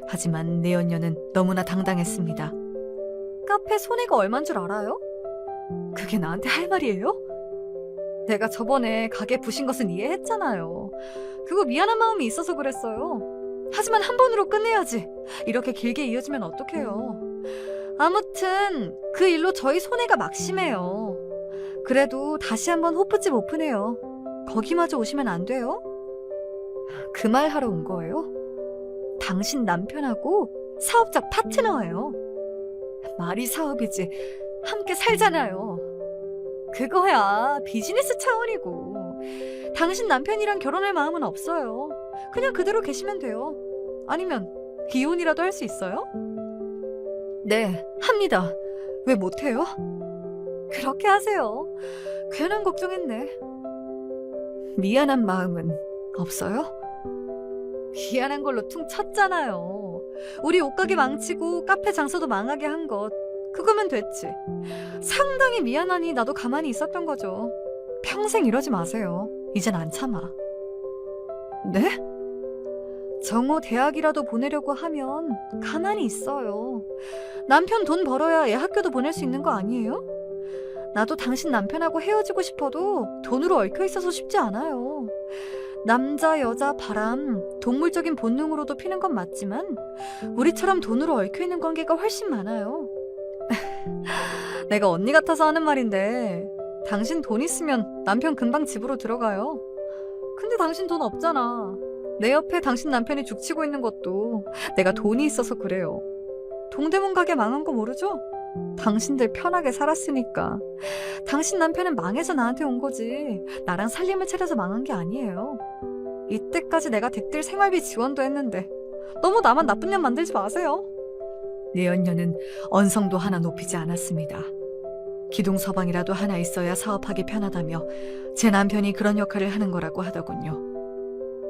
하지만 내연녀는 너무나 당당했습니다. 카페 손해가 얼만 줄 알아요? 그게 나한테 할 말이에요? 내가 저번에 가게 부신 것은 이해했잖아요. 그거 미안한 마음이 있어서 그랬어요. 하지만 한 번으로 끝내야지. 이렇게 길게 이어지면 어떡해요. 아무튼 그 일로 저희 손해가 막심해요. 그래도 다시 한번 호프집 오픈해요. 거기마저 오시면 안 돼요? 그 말 하러 온 거예요? 당신 남편하고 사업적 파트너예요. 말이 사업이지. 함께 살잖아요. 그거야 비즈니스 차원이고. 당신 남편이랑 결혼할 마음은 없어요. 그냥 그대로 계시면 돼요. 아니면 이혼이라도 할 수 있어요? 네, 합니다. 왜 못해요? 그렇게 하세요. 괜한 걱정했네. 미안한 마음은 없어요? 미안한 걸로 퉁 쳤잖아요. 우리 옷가게 망치고 카페 장소도 망하게 한 것. 그거면 됐지. 상당히 미안하니 나도 가만히 있었던 거죠. 평생 이러지 마세요. 이젠 안 참아. 네? 정호 대학이라도 보내려고 하면 가만히 있어요. 남편 돈 벌어야 애 학교도 보낼 수 있는 거 아니에요? 나도 당신 남편하고 헤어지고 싶어도 돈으로 얽혀 있어서 쉽지 않아요. 남자, 여자, 바람, 동물적인 본능으로도 피는 건 맞지만 우리처럼 돈으로 얽혀 있는 관계가 훨씬 많아요. 내가 언니 같아서 하는 말인데 당신 돈 있으면 남편 금방 집으로 들어가요. 근데 당신 돈 없잖아. 내 옆에 당신 남편이 죽치고 있는 것도 내가 돈이 있어서 그래요. 동대문 가게 망한 거 모르죠? 당신들 편하게 살았으니까. 당신 남편은 망해서 나한테 온 거지 나랑 살림을 차려서 망한 게 아니에요. 이때까지 내가 댁들 생활비 지원도 했는데 너무 나만 나쁜 년 만들지 마세요. 내연녀는 언성도 하나 높이지 않았습니다. 기둥서방이라도 하나 있어야 사업하기 편하다며 제 남편이 그런 역할을 하는 거라고 하더군요.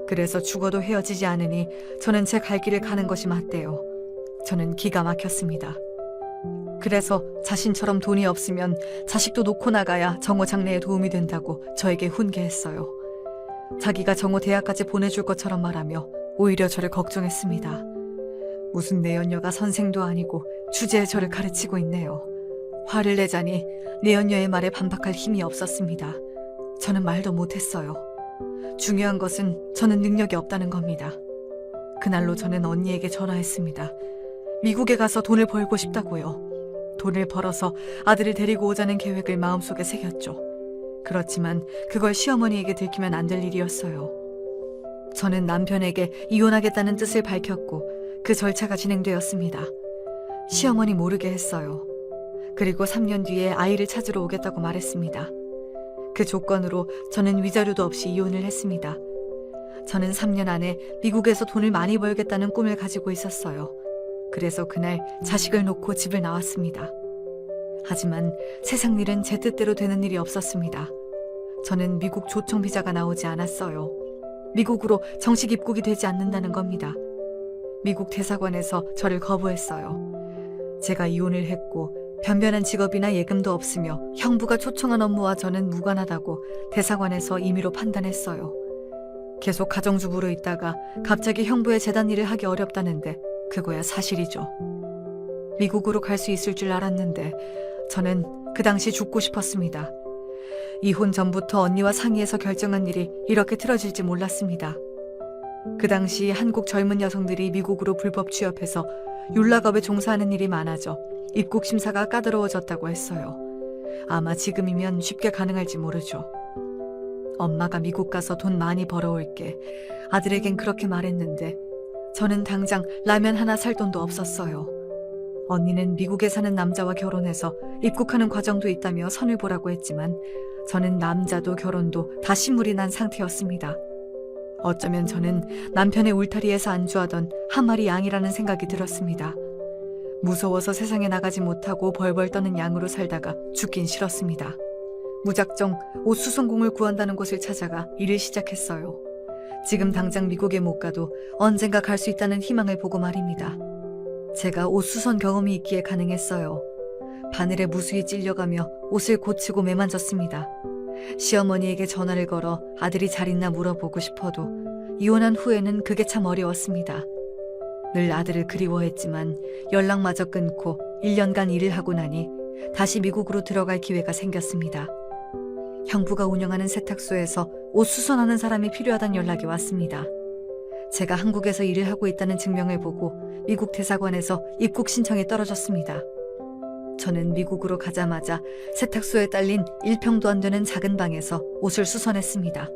그래서 죽어도 헤어지지 않으니 저는 제 갈 길을 가는 것이 맞대요. 저는 기가 막혔습니다. 그래서 자신처럼 돈이 없으면 자식도 놓고 나가야 정호 장래에 도움이 된다고 저에게 훈계했어요. 자기가 정호 대학까지 보내줄 것처럼 말하며 오히려 저를 걱정했습니다. 무슨 내연녀가 선생도 아니고 주제에 저를 가르치고 있네요. 화를 내자니 내연녀의 말에 반박할 힘이 없었습니다. 저는 말도 못했어요. 중요한 것은 저는 능력이 없다는 겁니다. 그날로 저는 언니에게 전화했습니다. 미국에 가서 돈을 벌고 싶다고요. 돈을 벌어서 아들을 데리고 오자는 계획을 마음속에 새겼죠. 그렇지만 그걸 시어머니에게 들키면 안 될 일이었어요. 저는 남편에게 이혼하겠다는 뜻을 밝혔고 그 절차가 진행되었습니다. 시어머니 모르게 했어요. 그리고 3년 뒤에 아이를 찾으러 오겠다고 말했습니다. 그 조건으로 저는 위자료도 없이 이혼을 했습니다. 저는 3년 안에 미국에서 돈을 많이 벌겠다는 꿈을 가지고 있었어요. 그래서 그날 자식을 놓고 집을 나왔습니다. 하지만 세상 일은 제 뜻대로 되는 일이 없었습니다. 저는 미국 초청 비자가 나오지 않았어요. 미국으로 정식 입국이 되지 않는다는 겁니다. 미국 대사관에서 저를 거부했어요. 제가 이혼을 했고 변변한 직업이나 예금도 없으며 형부가 초청한 업무와 저는 무관하다고 대사관에서 임의로 판단했어요. 계속 가정주부로 있다가 갑자기 형부의 재단 일을 하기 어렵다는데 그거야 사실이죠. 미국으로 갈 수 있을 줄 알았는데 저는 그 당시 죽고 싶었습니다. 이혼 전부터 언니와 상의해서 결정한 일이 이렇게 틀어질지 몰랐습니다. 그 당시 한국 젊은 여성들이 미국으로 불법 취업해서 율락업에 종사하는 일이 많아져 입국 심사가 까다로워졌다고 했어요. 아마 지금이면 쉽게 가능할지 모르죠. 엄마가 미국 가서 돈 많이 벌어올게. 아들에겐 그렇게 말했는데 저는 당장 라면 하나 살 돈도 없었어요. 언니는 미국에 사는 남자와 결혼해서 입국하는 과정도 있다며 선을 보라고 했지만 저는 남자도 결혼도 다 신물이 난 상태였습니다. 어쩌면 저는 남편의 울타리에서 안주하던 한 마리 양이라는 생각이 들었습니다. 무서워서 세상에 나가지 못하고 벌벌 떠는 양으로 살다가 죽긴 싫었습니다. 무작정 옷 수선공을 구한다는 곳을 찾아가 일을 시작했어요. 지금 당장 미국에 못 가도 언젠가 갈 수 있다는 희망을 보고 말입니다. 제가 옷 수선 경험이 있기에 가능했어요. 바늘에 무수히 찔려가며 옷을 고치고 매만졌습니다. 시어머니에게 전화를 걸어 아들이 잘 있나 물어보고 싶어도 이혼한 후에는 그게 참 어려웠습니다. 늘 아들을 그리워했지만 연락마저 끊고 1년간 일을 하고 나니 다시 미국으로 들어갈 기회가 생겼습니다. 형부가 운영하는 세탁소에서 옷 수선하는 사람이 필요하다는 연락이 왔습니다. 제가 한국에서 일을 하고 있다는 증명을 보고 미국 대사관에서 입국 신청이 떨어졌습니다. 저는 미국으로 가자마자 세탁소에 딸린 1평도 안 되는 작은 방에서 옷을 수선했습니다.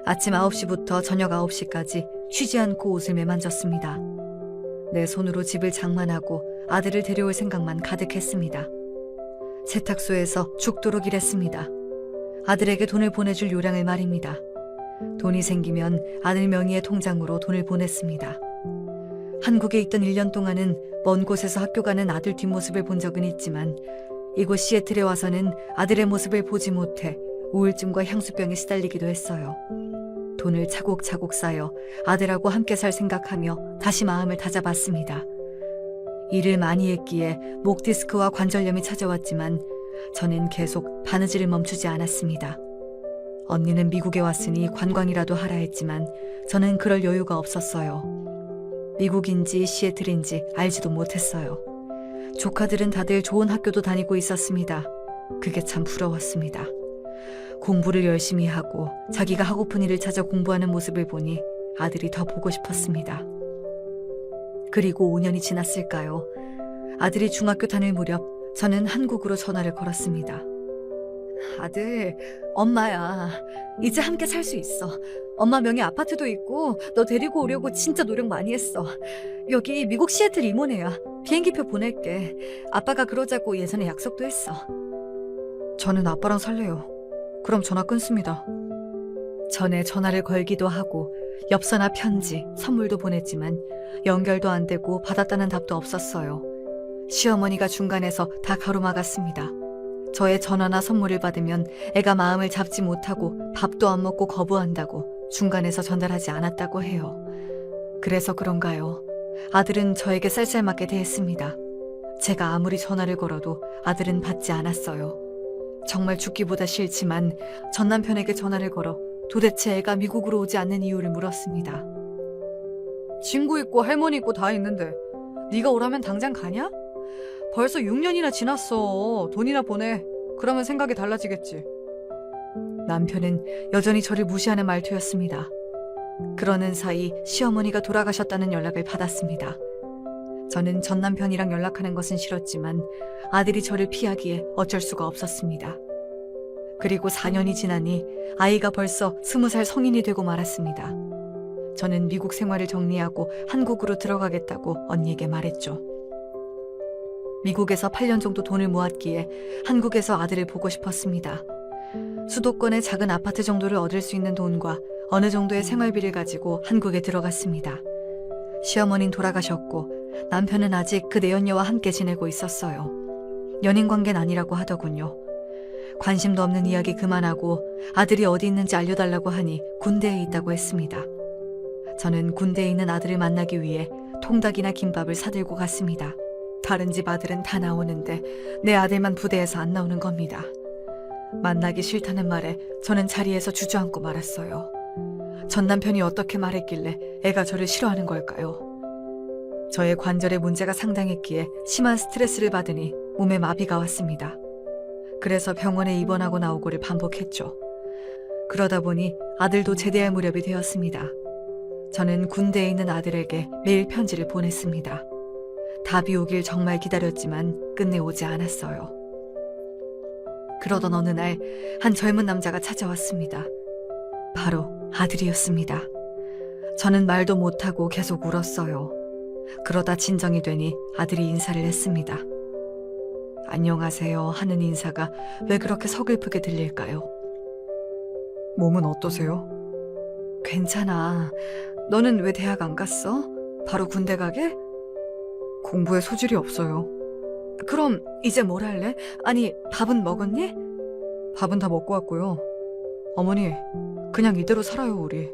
아침 9시부터 저녁 9시까지 쉬지 않고 옷을 매만졌습니다. 내 손으로 집을 장만하고 아들을 데려올 생각만 가득했습니다. 세탁소에서 죽도록 일했습니다. 아들에게 돈을 보내줄 요량을 말입니다. 돈이 생기면 아들 명의의 통장으로 돈을 보냈습니다. 한국에 있던 1년 동안은 먼 곳에서 학교 가는 아들 뒷모습을 본 적은 있지만 이곳 시애틀에 와서는 아들의 모습을 보지 못해 우울증과 향수병에 시달리기도 했어요. 돈을 차곡차곡 쌓여 아들하고 함께 살 생각하며 다시 마음을 다잡았습니다. 일을 많이 했기에 목 디스크와 관절염이 찾아왔지만 저는 계속 바느질을 멈추지 않았습니다. 언니는 미국에 왔으니 관광이라도 하라 했지만 저는 그럴 여유가 없었어요. 미국인지 시애틀인지 알지도 못했어요. 조카들은 다들 좋은 학교도 다니고 있었습니다. 그게 참 부러웠습니다. 공부를 열심히 하고 자기가 하고픈 일을 찾아 공부하는 모습을 보니 아들이 더 보고 싶었습니다. 그리고 5년이 지났을까요? 아들이 중학교 다닐 무렵 저는 한국으로 전화를 걸었습니다. 아들, 엄마야. 이제 함께 살 수 있어. 엄마 명의 아파트도 있고 너 데리고 오려고 진짜 노력 많이 했어. 여기 미국 시애틀 이모네야. 비행기표 보낼게. 아빠가 그러자고 예전에 약속도 했어. 저는 아빠랑 살래요. 그럼 전화 끊습니다. 전에 전화를 걸기도 하고 엽서나 편지, 선물도 보냈지만 연결도 안 되고 받았다는 답도 없었어요. 시어머니가 중간에서 다 가로막았습니다. 저의 전화나 선물을 받으면 애가 마음을 잡지 못하고 밥도 안 먹고 거부한다고 중간에서 전달하지 않았다고 해요. 그래서 그런가요? 아들은 저에게 쌀쌀맞게 대했습니다. 제가 아무리 전화를 걸어도 아들은 받지 않았어요. 정말 죽기보다 싫지만 전 남편에게 전화를 걸어 도대체 애가 미국으로 오지 않는 이유를 물었습니다. 친구 있고 할머니 있고 다 있는데 네가 오라면 당장 가냐? 벌써 6년이나 지났어. 돈이나 보내. 그러면 생각이 달라지겠지. 남편은 여전히 저를 무시하는 말투였습니다. 그러는 사이 시어머니가 돌아가셨다는 연락을 받았습니다. 저는 전 남편이랑 연락하는 것은 싫었지만 아들이 저를 피하기에 어쩔 수가 없었습니다. 그리고 4년이 지나니 아이가 벌써 20살 성인이 되고 말았습니다. 저는 미국 생활을 정리하고 한국으로 들어가겠다고 언니에게 말했죠. 미국에서 8년 정도 돈을 모았기에 한국에서 아들을 보고 싶었습니다. 수도권의 작은 아파트 정도를 얻을 수 있는 돈과 어느 정도의 생활비를 가지고 한국에 들어갔습니다. 시어머니는 돌아가셨고 남편은 아직 그 내연녀와 함께 지내고 있었어요. 연인 관계는 아니라고 하더군요. 관심도 없는 이야기 그만하고 아들이 어디 있는지 알려달라고 하니 군대에 있다고 했습니다. 저는 군대에 있는 아들을 만나기 위해 통닭이나 김밥을 사들고 갔습니다. 다른 집 아들은 다 나오는데 내 아들만 부대에서 안 나오는 겁니다. 만나기 싫다는 말에 저는 자리에서 주저앉고 말았어요. 전 남편이 어떻게 말했길래 애가 저를 싫어하는 걸까요? 저의 관절에 문제가 상당했기에 심한 스트레스를 받으니 몸에 마비가 왔습니다. 그래서 병원에 입원하고 나오고를 반복했죠. 그러다 보니 아들도 제대할 무렵이 되었습니다. 저는 군대에 있는 아들에게 매일 편지를 보냈습니다. 답이 오길 정말 기다렸지만 끝내 오지 않았어요. 그러던 어느 날 한 젊은 남자가 찾아왔습니다. 바로 아들이었습니다. 저는 말도 못하고 계속 울었어요. 그러다 진정이 되니 아들이 인사를 했습니다. 안녕하세요 하는 인사가 왜 그렇게 서글프게 들릴까요? 몸은 어떠세요? 괜찮아. 너는 왜 대학 안 갔어? 바로 군대 가게? 공부에 소질이 없어요. 그럼 이제 뭘 할래? 아니, 밥은 먹었니? 밥은 다 먹고 왔고요. 어머니, 그냥 이대로 살아요, 우리.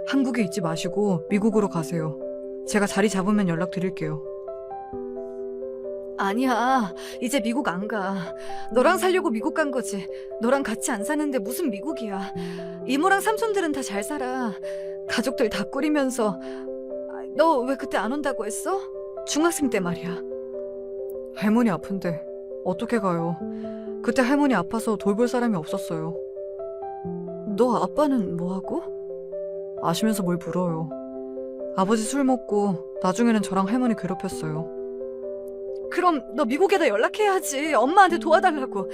한국에 있지 마시고 미국으로 가세요. 제가 자리 잡으면 연락드릴게요. 아니야, 이제 미국 안 가. 너랑 살려고 미국 간 거지. 너랑 같이 안 사는데 무슨 미국이야. 이모랑 삼촌들은 다 잘 살아. 가족들 다 꾸리면서. 너 왜 그때 안 온다고 했어? 중학생 때 말이야. 할머니 아픈데 어떻게 가요? 그때 할머니 아파서 돌볼 사람이 없었어요. 너 아빠는 뭐하고? 아시면서 뭘 물어요. 아버지 술 먹고 나중에는 저랑 할머니 괴롭혔어요. 그럼 너 미국에다 연락해야지. 엄마한테 도와달라고.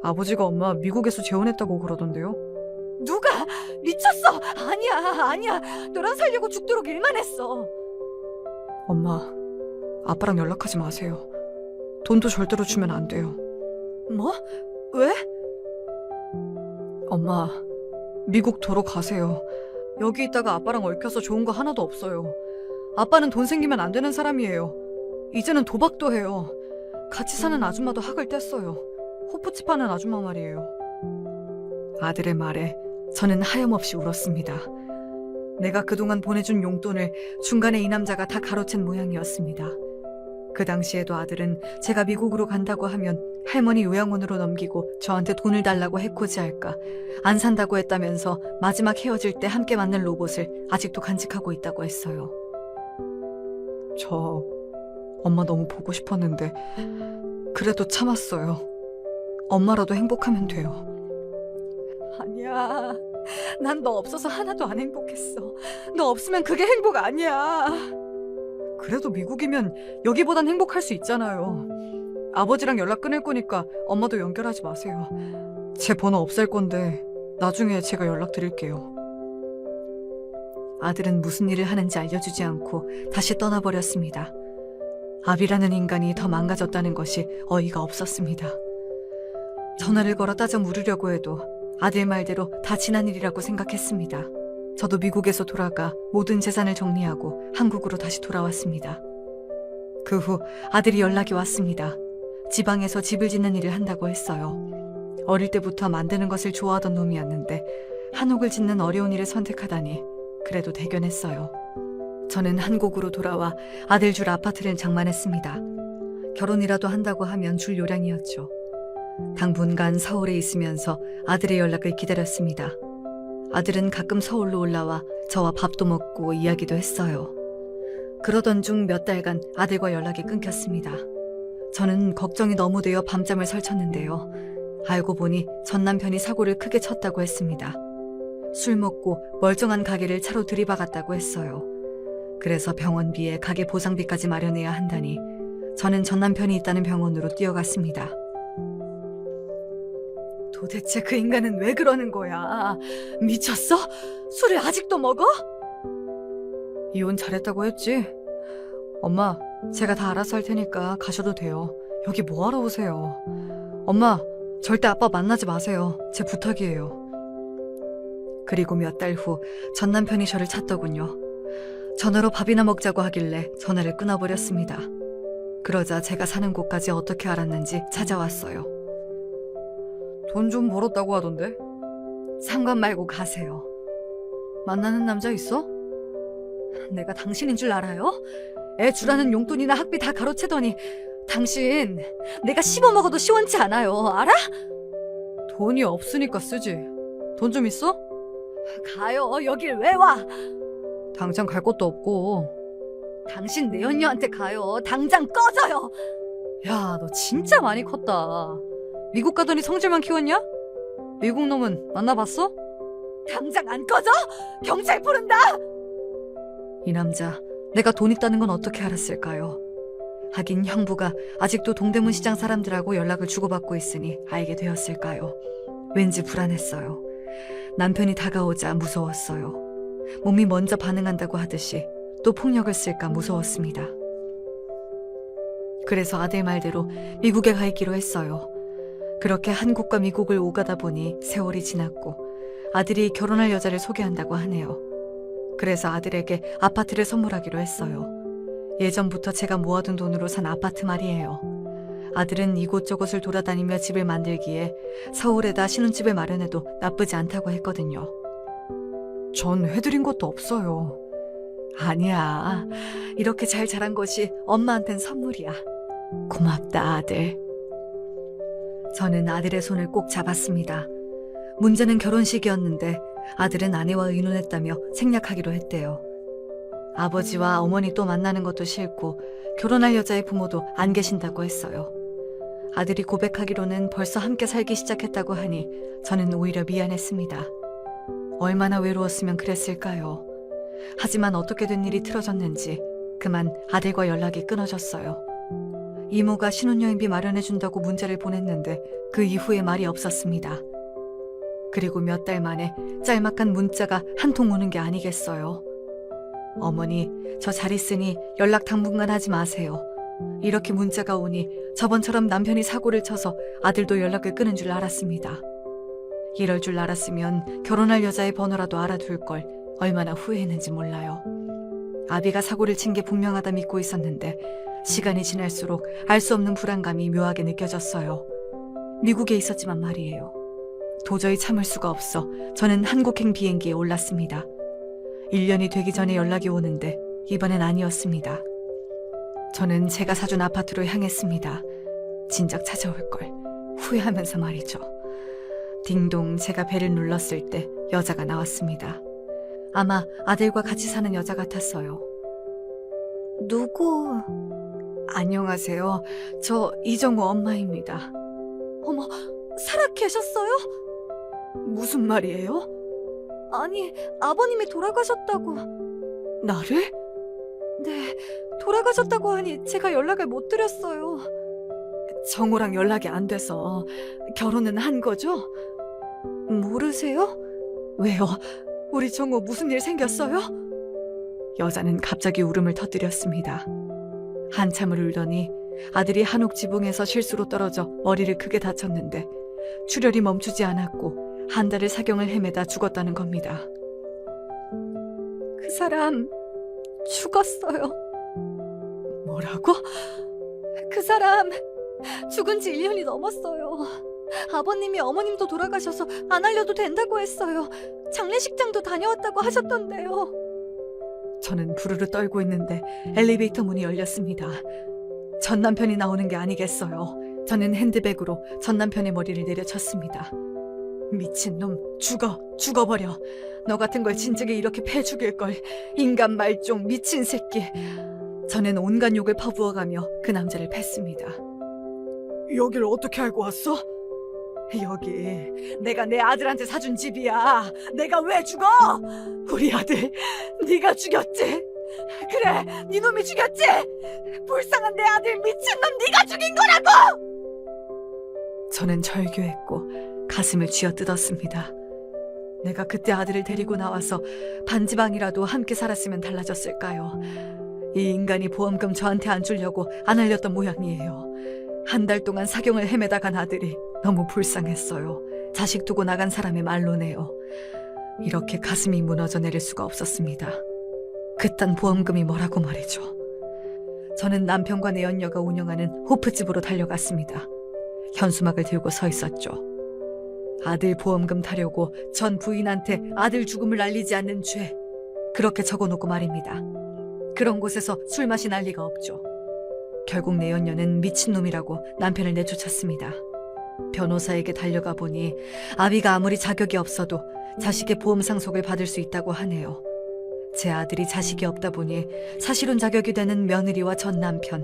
아버지가 엄마 미국에서 재혼했다고 그러던데요. 누가? 미쳤어. 아니야. 너랑 살려고 죽도록 일만 했어. 엄마, 아빠랑 연락하지 마세요. 돈도 절대로 주면 안 돼요. 뭐? 왜? 엄마, 미국 도로 가세요. 여기 있다가 아빠랑 얽혀서 좋은 거 하나도 없어요. 아빠는 돈 생기면 안 되는 사람이에요. 이제는 도박도 해요. 같이 사는 아줌마도 학을 뗐어요. 호프집 하는 아줌마 말이에요. 아들의 말에 저는 하염없이 울었습니다. 내가 그동안 보내준 용돈을 중간에 이 남자가 다 가로챈 모양이었습니다. 그 당시에도 아들은 제가 미국으로 간다고 하면 할머니 요양원으로 넘기고 저한테 돈을 달라고 해코지할까, 안 산다고 했다면서 마지막 헤어질 때 함께 만든 로봇을 아직도 간직하고 있다고 했어요. 저 엄마 너무 보고 싶었는데 그래도 참았어요. 엄마라도 행복하면 돼요. 아니야. 난 너 없어서 하나도 안 행복했어. 너 없으면 그게 행복 아니야. 그래도 미국이면 여기보단 행복할 수 있잖아요. 아버지랑 연락 끊을 거니까 엄마도 연결하지 마세요. 제 번호 없앨 건데 나중에 제가 연락드릴게요. 아들은 무슨 일을 하는지 알려주지 않고 다시 떠나버렸습니다. 아비라는 인간이 더 망가졌다는 것이 어이가 없었습니다. 전화를 걸어 따져 물으려고 해도 아들 말대로 다 지난 일이라고 생각했습니다. 저도 미국에서 돌아가 모든 재산을 정리하고 한국으로 다시 돌아왔습니다. 그 후 아들이 연락이 왔습니다. 지방에서 집을 짓는 일을 한다고 했어요. 어릴 때부터 만드는 것을 좋아하던 놈이었는데 한옥을 짓는 어려운 일을 선택하다니 그래도 대견했어요. 저는 한국으로 돌아와 아들 줄 아파트를 장만했습니다. 결혼이라도 한다고 하면 줄 요량이었죠. 당분간 서울에 있으면서 아들의 연락을 기다렸습니다. 아들은 가끔 서울로 올라와 저와 밥도 먹고 이야기도 했어요. 그러던 중 몇 달간 아들과 연락이 끊겼습니다. 저는 걱정이 너무 되어 밤잠을 설쳤는데요. 알고 보니 전 남편이 사고를 크게 쳤다고 했습니다. 술 먹고 멀쩡한 가게를 차로 들이박았다고 했어요. 그래서 병원비에 가게 보상비까지 마련해야 한다니 저는 전 남편이 있다는 병원으로 뛰어갔습니다. 도대체 그 인간은 왜 그러는 거야? 미쳤어? 술을 아직도 먹어? 이혼 잘했다고 했지? 엄마, 제가 다 알아서 할 테니까 가셔도 돼요. 여기 뭐하러 오세요? 엄마, 절대 아빠 만나지 마세요. 제 부탁이에요. 그리고 몇 달 후 전 남편이 저를 찾더군요. 전화로 밥이나 먹자고 하길래 전화를 끊어버렸습니다. 그러자 제가 사는 곳까지 어떻게 알았는지 찾아왔어요. 돈 좀 벌었다고 하던데? 상관 말고 가세요. 만나는 남자 있어? 내가 당신인 줄 알아요? 애 주라는 용돈이나 학비 다 가로채더니 당신 내가 씹어먹어도 시원치 않아요. 알아? 돈이 없으니까 쓰지. 돈 좀 있어? 가요. 여길 왜 와? 당장 갈 것도 없고. 당신 내연녀한테 가요. 당장 꺼져요. 야, 너 진짜 많이 컸다. 미국 가더니 성질만 키웠냐? 미국 놈은 만나봤어? 당장 안 꺼져? 경찰 부른다! 이 남자, 내가 돈 있다는 건 어떻게 알았을까요? 하긴 형부가 아직도 동대문 시장 사람들하고 연락을 주고받고 있으니 알게 되었을까요? 왠지 불안했어요. 남편이 다가오자 무서웠어요. 몸이 먼저 반응한다고 하듯이 또 폭력을 쓸까 무서웠습니다. 그래서 아들 말대로 미국에 가 있기로 했어요. 그렇게 한국과 미국을 오가다 보니 세월이 지났고 아들이 결혼할 여자를 소개한다고 하네요. 그래서 아들에게 아파트를 선물하기로 했어요. 예전부터 제가 모아둔 돈으로 산 아파트 말이에요. 아들은 이곳저곳을 돌아다니며 집을 만들기에 서울에다 신혼집을 마련해도 나쁘지 않다고 했거든요. 전 해드린 것도 없어요. 아니야. 이렇게 잘 자란 것이 엄마한텐 선물이야. 고맙다, 아들. 저는 아들의 손을 꼭 잡았습니다. 문제는 결혼식이었는데 아들은 아내와 의논했다며 생략하기로 했대요. 아버지와 어머니 또 만나는 것도 싫고 결혼할 여자의 부모도 안 계신다고 했어요. 아들이 고백하기로는 벌써 함께 살기 시작했다고 하니 저는 오히려 미안했습니다. 얼마나 외로웠으면 그랬을까요? 하지만 어떻게 된 일이 틀어졌는지 그만 아들과 연락이 끊어졌어요. 이모가 신혼여행비 마련해준다고 문자를 보냈는데 그 이후에 말이 없었습니다. 그리고 몇 달 만에 짤막한 문자가 한 통 오는 게 아니겠어요. 어머니, 저 잘 있으니 연락 당분간 하지 마세요. 이렇게 문자가 오니 저번처럼 남편이 사고를 쳐서 아들도 연락을 끊은 줄 알았습니다. 이럴 줄 알았으면 결혼할 여자의 번호라도 알아둘 걸 얼마나 후회했는지 몰라요. 아비가 사고를 친 게 분명하다 믿고 있었는데 시간이 지날수록 알 수 없는 불안감이 묘하게 느껴졌어요. 미국에 있었지만 말이에요. 도저히 참을 수가 없어 저는 한국행 비행기에 올랐습니다. 1년이 되기 전에 연락이 오는데 이번엔 아니었습니다. 저는 제가 사준 아파트로 향했습니다. 진작 찾아올 걸 후회하면서 말이죠. 딩동 제가 벨을 눌렀을 때 여자가 나왔습니다. 아마 아들과 같이 사는 여자 같았어요. 누구? 안녕하세요. 저 이정우 엄마입니다. 어머, 살아 계셨어요? 무슨 말이에요? 아니, 아버님이 돌아가셨다고. 나를? 네, 돌아가셨다고 하니 제가 연락을 못 드렸어요. 정우랑 연락이 안 돼서 결혼은 한 거죠? 모르세요? 왜요? 우리 정우 무슨 일 생겼어요? 여자는 갑자기 울음을 터뜨렸습니다. 한참을 울더니 아들이 한옥 지붕에서 실수로 떨어져 머리를 크게 다쳤는데 출혈이 멈추지 않았고 한 달을 사경을 헤매다 죽었다는 겁니다. 그 사람 죽었어요. 뭐라고? 그 사람 죽은 지 1년이 넘었어요. 아버님이 어머님도 돌아가셔서 안 알려도 된다고 했어요. 장례식장도 다녀왔다고 하셨던데요. 저는 부르르 떨고 있는데 엘리베이터 문이 열렸습니다. 전 남편이 나오는 게 아니겠어요. 저는 핸드백으로 전 남편의 머리를 내려쳤습니다. 미친놈, 죽어버려. 너 같은 걸 진즉에 이렇게 패 죽일걸. 인간 말종, 미친 새끼. 저는 온갖 욕을 퍼부어가며 그 남자를 팼습니다. 여길 어떻게 알고 왔어? 여기 내가 내 아들한테 사준 집이야. 내가 왜 죽어? 우리 아들 네가 죽였지? 그래, 네 놈이 죽였지? 불쌍한 내 아들 미친놈 네가 죽인 거라고! 저는 절규했고 가슴을 쥐어뜯었습니다. 내가 그때 아들을 데리고 나와서 반지방이라도 함께 살았으면 달라졌을까요? 이 인간이 보험금 저한테 안 주려고 안 알렸던 모양이에요. 한 달 동안 사경을 헤매다 간 아들이 너무 불쌍했어요. 자식 두고 나간 사람의 말로네요. 이렇게 가슴이 무너져 내릴 수가 없었습니다. 그딴 보험금이 뭐라고 말이죠. 저는 남편과 내연녀가 운영하는 호프집으로 달려갔습니다. 현수막을 들고 서 있었죠. 아들 보험금 타려고 전 부인한테 아들 죽음을 알리지 않는 죄. 그렇게 적어놓고 말입니다. 그런 곳에서 술 마시 날 리가 없죠. 결국 내연녀는 미친놈이라고 남편을 내쫓았습니다. 변호사에게 달려가 보니 아비가 아무리 자격이 없어도 자식의 보험 상속을 받을 수 있다고 하네요. 제 아들이 자식이 없다 보니 사실혼 자격이 되는 며느리와 전 남편,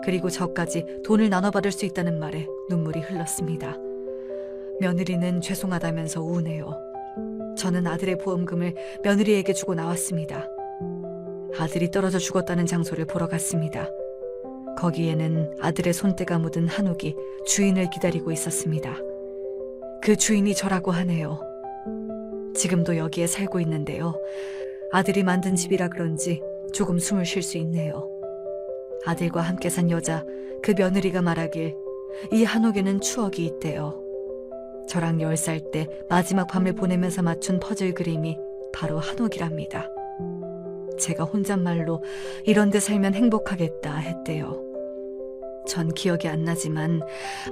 그리고 저까지 돈을 나눠받을 수 있다는 말에 눈물이 흘렀습니다. 며느리는 죄송하다면서 우네요. 저는 아들의 보험금을 며느리에게 주고 나왔습니다. 아들이 떨어져 죽었다는 장소를 보러 갔습니다. 거기에는 아들의 손때가 묻은 한옥이 주인을 기다리고 있었습니다. 그 주인이 저라고 하네요. 지금도 여기에 살고 있는데요. 아들이 만든 집이라 그런지 조금 숨을 쉴 수 있네요. 아들과 함께 산 여자, 그 며느리가 말하길 이 한옥에는 추억이 있대요. 저랑 10살 때 마지막 밤을 보내면서 맞춘 퍼즐 그림이 바로 한옥이랍니다. 제가 혼잣말로 이런 데 살면 행복하겠다 했대요. 전 기억이 안 나지만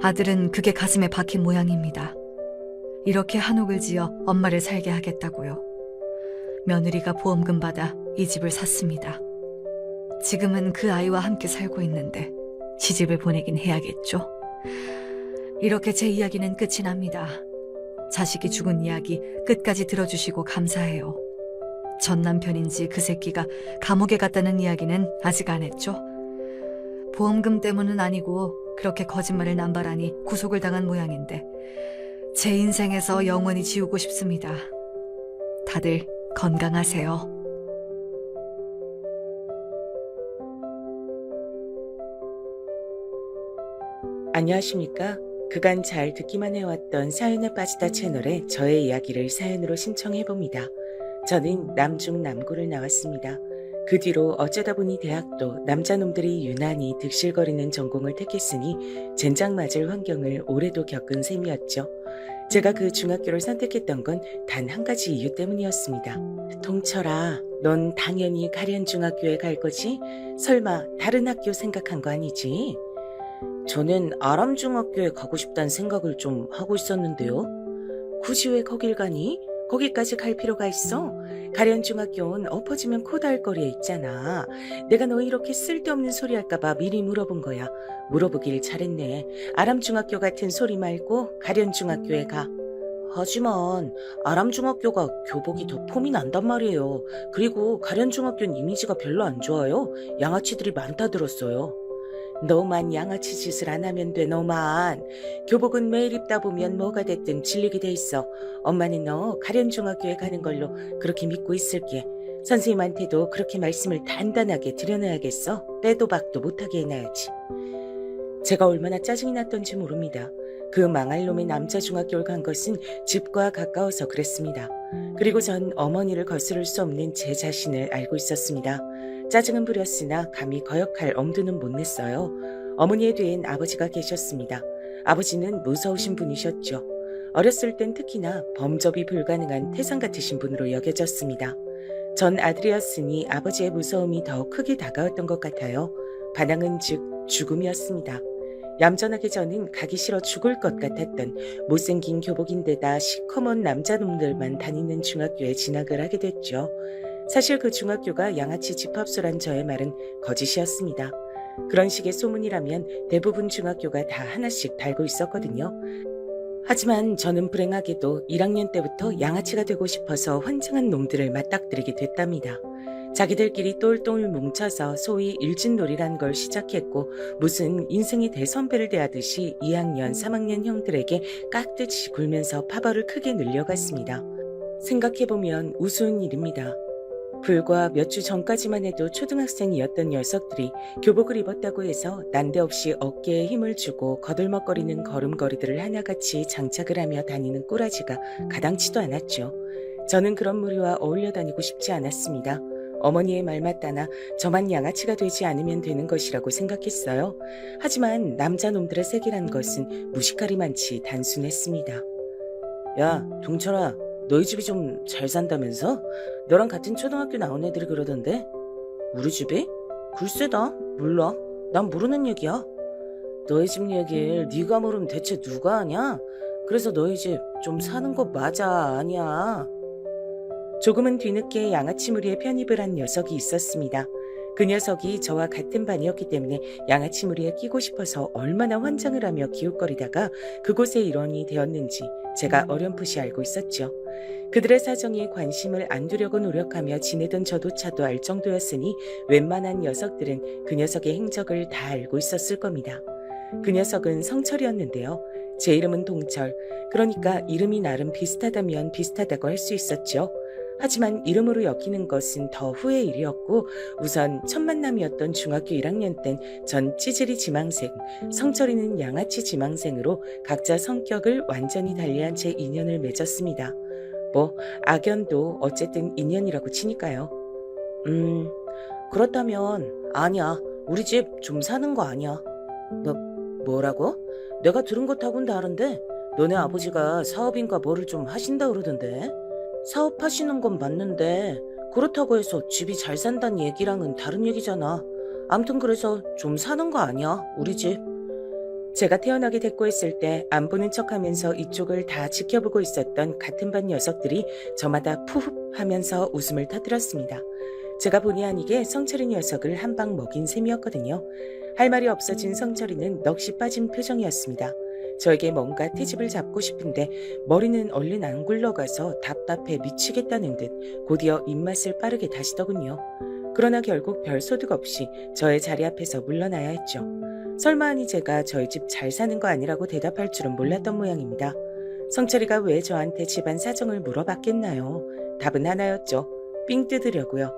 아들은 그게 가슴에 박힌 모양입니다. 이렇게 한옥을 지어 엄마를 살게 하겠다고요. 며느리가 보험금 받아 이 집을 샀습니다. 지금은 그 아이와 함께 살고 있는데 시집을 보내긴 해야겠죠. 이렇게 제 이야기는 끝이 납니다. 자식이 죽은 이야기 끝까지 들어주시고 감사해요. 전 남편인지 그 새끼가 감옥에 갔다는 이야기는 아직 안 했죠. 보험금 때문은 아니고 그렇게 거짓말을 남발하니 구속을 당한 모양인데 제 인생에서 영원히 지우고 싶습니다. 다들 건강하세요. 안녕하십니까? 그간 잘 듣기만 해왔던 사연에 빠지다 채널에 저의 이야기를 사연으로 신청해봅니다. 저는 남중 남고를 나왔습니다. 그 뒤로 어쩌다 보니 대학도 남자놈들이 유난히 득실거리는 전공을 택했으니 젠장 맞을 환경을 오래도 겪은 셈이었죠. 제가 그 중학교를 선택했던 건 단 한 가지 이유 때문이었습니다. 동철아, 넌 당연히 가련중학교에 갈 거지? 설마 다른 학교 생각한 거 아니지? 저는 아람중학교에 가고 싶다는 생각을 좀 하고 있었는데요. 굳이 왜 거길 가니? 거기까지 갈 필요가 있어? 가련중학교는 엎어지면 코다할 거리에 있잖아. 내가 너 이렇게 쓸데없는 소리 할까봐 미리 물어본 거야. 물어보길 잘했네. 아람중학교 같은 소리 말고 가련중학교에 가. 하지만 아람중학교가 교복이 더 폼이 난단 말이에요. 그리고 가련중학교는 이미지가 별로 안 좋아요. 양아치들이 많다 들었어요. 너만 양아치 짓을 안 하면 돼, 너만. 교복은 매일 입다 보면 뭐가 됐든 질리게 돼 있어. 엄마는 너 가련중학교에 가는 걸로 그렇게 믿고 있을게. 선생님한테도 그렇게 말씀을 단단하게 드려놔야겠어. 빼도 박도 못하게 해놔야지. 제가 얼마나 짜증이 났던지 모릅니다. 그 망할 놈의 남자 중학교를 간 것은 집과 가까워서 그랬습니다. 그리고 전 어머니를 거스를 수 없는 제 자신을 알고 있었습니다. 짜증은 부렸으나 감히 거역할 엄두는 못 냈어요. 어머니의 뒤엔 아버지가 계셨습니다. 아버지는 무서우신 분이셨죠. 어렸을 땐 특히나 범접이 불가능한 태산 같으신 분으로 여겨졌습니다. 전 아들이었으니 아버지의 무서움이 더 크게 다가왔던 것 같아요. 반항은 즉 죽음이었습니다. 얌전하게 저는 가기 싫어 죽을 것 같았던 못생긴 교복인데다 시커먼 남자놈들만 다니는 중학교에 진학을 하게 됐죠. 사실 그 중학교가 양아치 집합소란 저의 말은 거짓이었습니다. 그런 식의 소문이라면 대부분 중학교가 다 하나씩 달고 있었거든요. 하지만 저는 불행하게도 1학년 때부터 양아치가 되고 싶어서 환장한 놈들을 맞닥뜨리게 됐답니다. 자기들끼리 똘똘 뭉쳐서 소위 일진놀이란 걸 시작했고 무슨 인생의 대선배를 대하듯이 2학년, 3학년 형들에게 깍듯이 굴면서 파벌을 크게 늘려갔습니다. 생각해보면 우스운 일입니다. 불과 몇 주 전까지만 해도 초등학생이었던 녀석들이 교복을 입었다고 해서 난데없이 어깨에 힘을 주고 거들먹거리는 걸음걸이들을 하나같이 장착을 하며 다니는 꼬라지가 가당치도 않았죠. 저는 그런 무리와 어울려 다니고 싶지 않았습니다. 어머니의 말 맞다나 저만 양아치가 되지 않으면 되는 것이라고 생각했어요. 하지만 남자놈들의 세계란 것은 무식가리만치 단순했습니다. 야, 동철아, 너희 집이 좀 잘 산다면서? 너랑 같은 초등학교 나온 애들이 그러던데? 우리 집이? 글쎄다, 몰라. 난 모르는 얘기야. 너희 집 얘기를 네가 모르면 대체 누가 아냐? 그래서 너희 집 좀 사는 거 맞아, 아니야? 조금은 뒤늦게 양아치 무리에 편입을 한 녀석이 있었습니다. 그 녀석이 저와 같은 반이었기 때문에 양아치 무리에 끼고 싶어서 얼마나 환장을 하며 기웃거리다가 그곳에 일원이 되었는지 제가 어렴풋이 알고 있었죠. 그들의 사정에 관심을 안 두려고 노력하며 지내던 저조차도 알 정도였으니 웬만한 녀석들은 그 녀석의 행적을 다 알고 있었을 겁니다. 그 녀석은 성철이었는데요. 제 이름은 동철. 그러니까 이름이 나름 비슷하다면 비슷하다고 할 수 있었죠. 하지만 이름으로 엮이는 것은 더 후의 일이었고 우선 첫 만남이었던 중학교 1학년 땐 전 찌질이 지망생, 성철이는 양아치 지망생으로 각자 성격을 완전히 달리한 채 인연을 맺었습니다. 뭐 악연도 어쨌든 인연이라고 치니까요. 그렇다면 아니야, 우리 집 좀 사는 거 아니야. 뭐라고? 내가 들은 것하고는 다른데 너네 아버지가 사업인가 뭐를 좀 하신다 그러던데. 사업하시는 건 맞는데 그렇다고 해서 집이 잘 산다는 얘기랑은 다른 얘기잖아. 암튼 그래서 좀 사는 거 아니야, 우리 집. 제가 태어나게 됐고 했을 때 안 보는 척하면서 이쪽을 다 지켜보고 있었던 같은 반 녀석들이 저마다 푸흡 하면서 웃음을 터뜨렸습니다. 제가 본의 아니게 성철이 녀석을 한 방 먹인 셈이었거든요. 할 말이 없어진 성철이는 넋이 빠진 표정이었습니다. 저에게 뭔가 트집을 잡고 싶은데 머리는 얼른 안 굴러가서 답답해 미치겠다는 듯 곧이어 입맛을 빠르게 다시더군요. 그러나 결국 별 소득 없이 저의 자리 앞에서 물러나야 했죠. 설마 하니 제가 저희 집 잘 사는 거 아니라고 대답할 줄은 몰랐던 모양입니다. 성철이가 왜 저한테 집안 사정을 물어봤겠나요? 답은 하나였죠. 삥 뜯으려고요.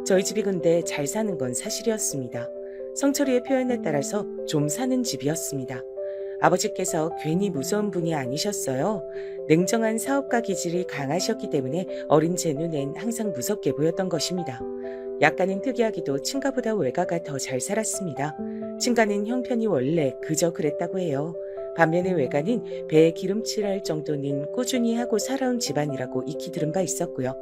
저희 집이 근데 잘 사는 건 사실이었습니다. 성철이의 표현에 따라서 좀 사는 집이었습니다. 아버지께서 괜히 무서운 분이 아니셨어요. 냉정한 사업가 기질이 강하셨기 때문에 어린 제 눈엔 항상 무섭게 보였던 것입니다. 약간은 특이하기도 친가보다 외가가 더 잘 살았습니다. 친가는 형편이 원래 그저 그랬다고 해요. 반면에 외가는 배에 기름칠할 정도는 꾸준히 하고 살아온 집안이라고 익히 들은 바 있었고요.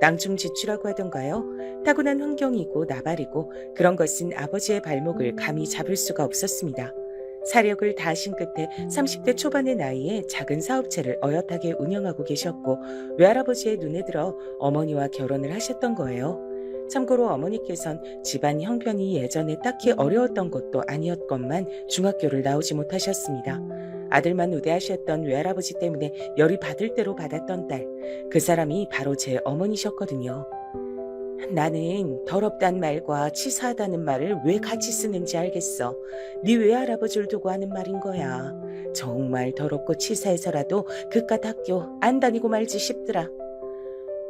낭중지추라고 하던가요? 타고난 환경이고 나발이고 그런 것은 아버지의 발목을 감히 잡을 수가 없었습니다. 사력을 다하신 끝에 30대 초반의 나이에 작은 사업체를 어엿하게 운영하고 계셨고 외할아버지의 눈에 들어 어머니와 결혼을 하셨던 거예요. 참고로 어머니께선 집안 형편이 예전에 딱히 어려웠던 것도 아니었건만 중학교를 나오지 못하셨습니다. 아들만 우대하셨던 외할아버지 때문에 열이 받을 대로 받았던 딸, 그 사람이 바로 제 어머니셨거든요. 나는 더럽단 말과 치사하다는 말을 왜 같이 쓰는지 알겠어. 네 외할아버지를 두고 하는 말인 거야. 정말 더럽고 치사해서라도 그깟 학교 안 다니고 말지 싶더라.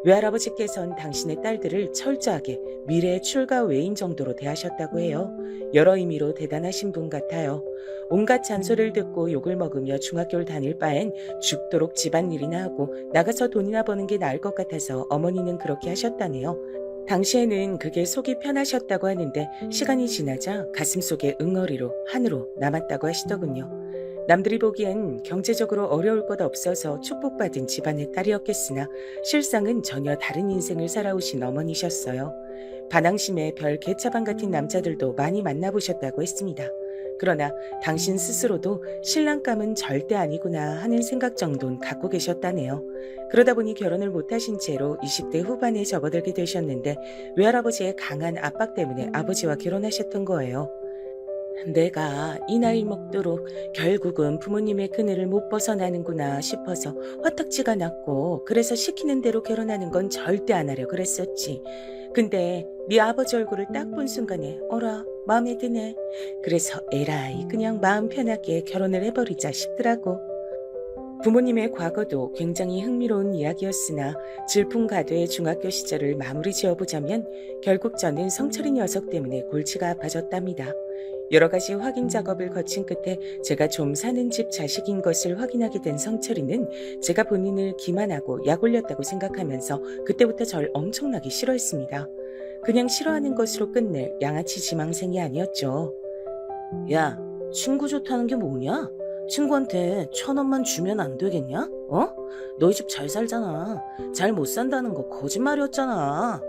외할아버지께선 당신의 딸들을 철저하게 미래의 출가 외인 정도로 대하셨다고 해요. 여러 의미로 대단하신 분 같아요. 온갖 잔소리를 듣고 욕을 먹으며 중학교를 다닐 바엔 죽도록 집안일이나 하고 나가서 돈이나 버는 게 나을 것 같아서 어머니는 그렇게 하셨다네요. 당시에는 그게 속이 편하셨다고 하는데 시간이 지나자 가슴속에 응어리로 한으로 남았다고 하시더군요. 남들이 보기엔 경제적으로 어려울 것 없어서 축복받은 집안의 딸이었겠으나 실상은 전혀 다른 인생을 살아오신 어머니셨어요. 반항심에 별 개차반 같은 남자들도 많이 만나보셨다고 했습니다. 그러나 당신 스스로도 신랑감은 절대 아니구나 하는 생각 정도는 갖고 계셨다네요. 그러다 보니 결혼을 못하신 채로 20대 후반에 접어들게 되셨는데 외할아버지의 강한 압박 때문에 아버지와 결혼하셨던 거예요. 내가 이 나이 먹도록 결국은 부모님의 그늘을 못 벗어나는구나 싶어서 화딱지가 났고 그래서 시키는 대로 결혼하는 건 절대 안 하려 그랬었지. 근데 네 아버지 얼굴을 딱 본 순간에 어라 마음에 드네. 그래서 에라이 그냥 마음 편하게 결혼을 해버리자 싶더라고. 부모님의 과거도 굉장히 흥미로운 이야기였으나 질풍가도의 중학교 시절을 마무리 지어보자면 결국 저는 성철이 녀석 때문에 골치가 아파졌답니다. 여러 가지 확인 작업을 거친 끝에 제가 좀 사는 집 자식인 것을 확인하게 된 성철이는 제가 본인을 기만하고 약 올렸다고 생각하면서 그때부터 절 엄청나게 싫어했습니다. 그냥 싫어하는 것으로 끝낼 양아치 지망생이 아니었죠. 야, 친구 좋다는 게 뭐냐? 친구한테 1,000원만 주면 안 되겠냐? 어? 너희 집 잘 살잖아. 잘 못 산다는 거 거짓말이었잖아.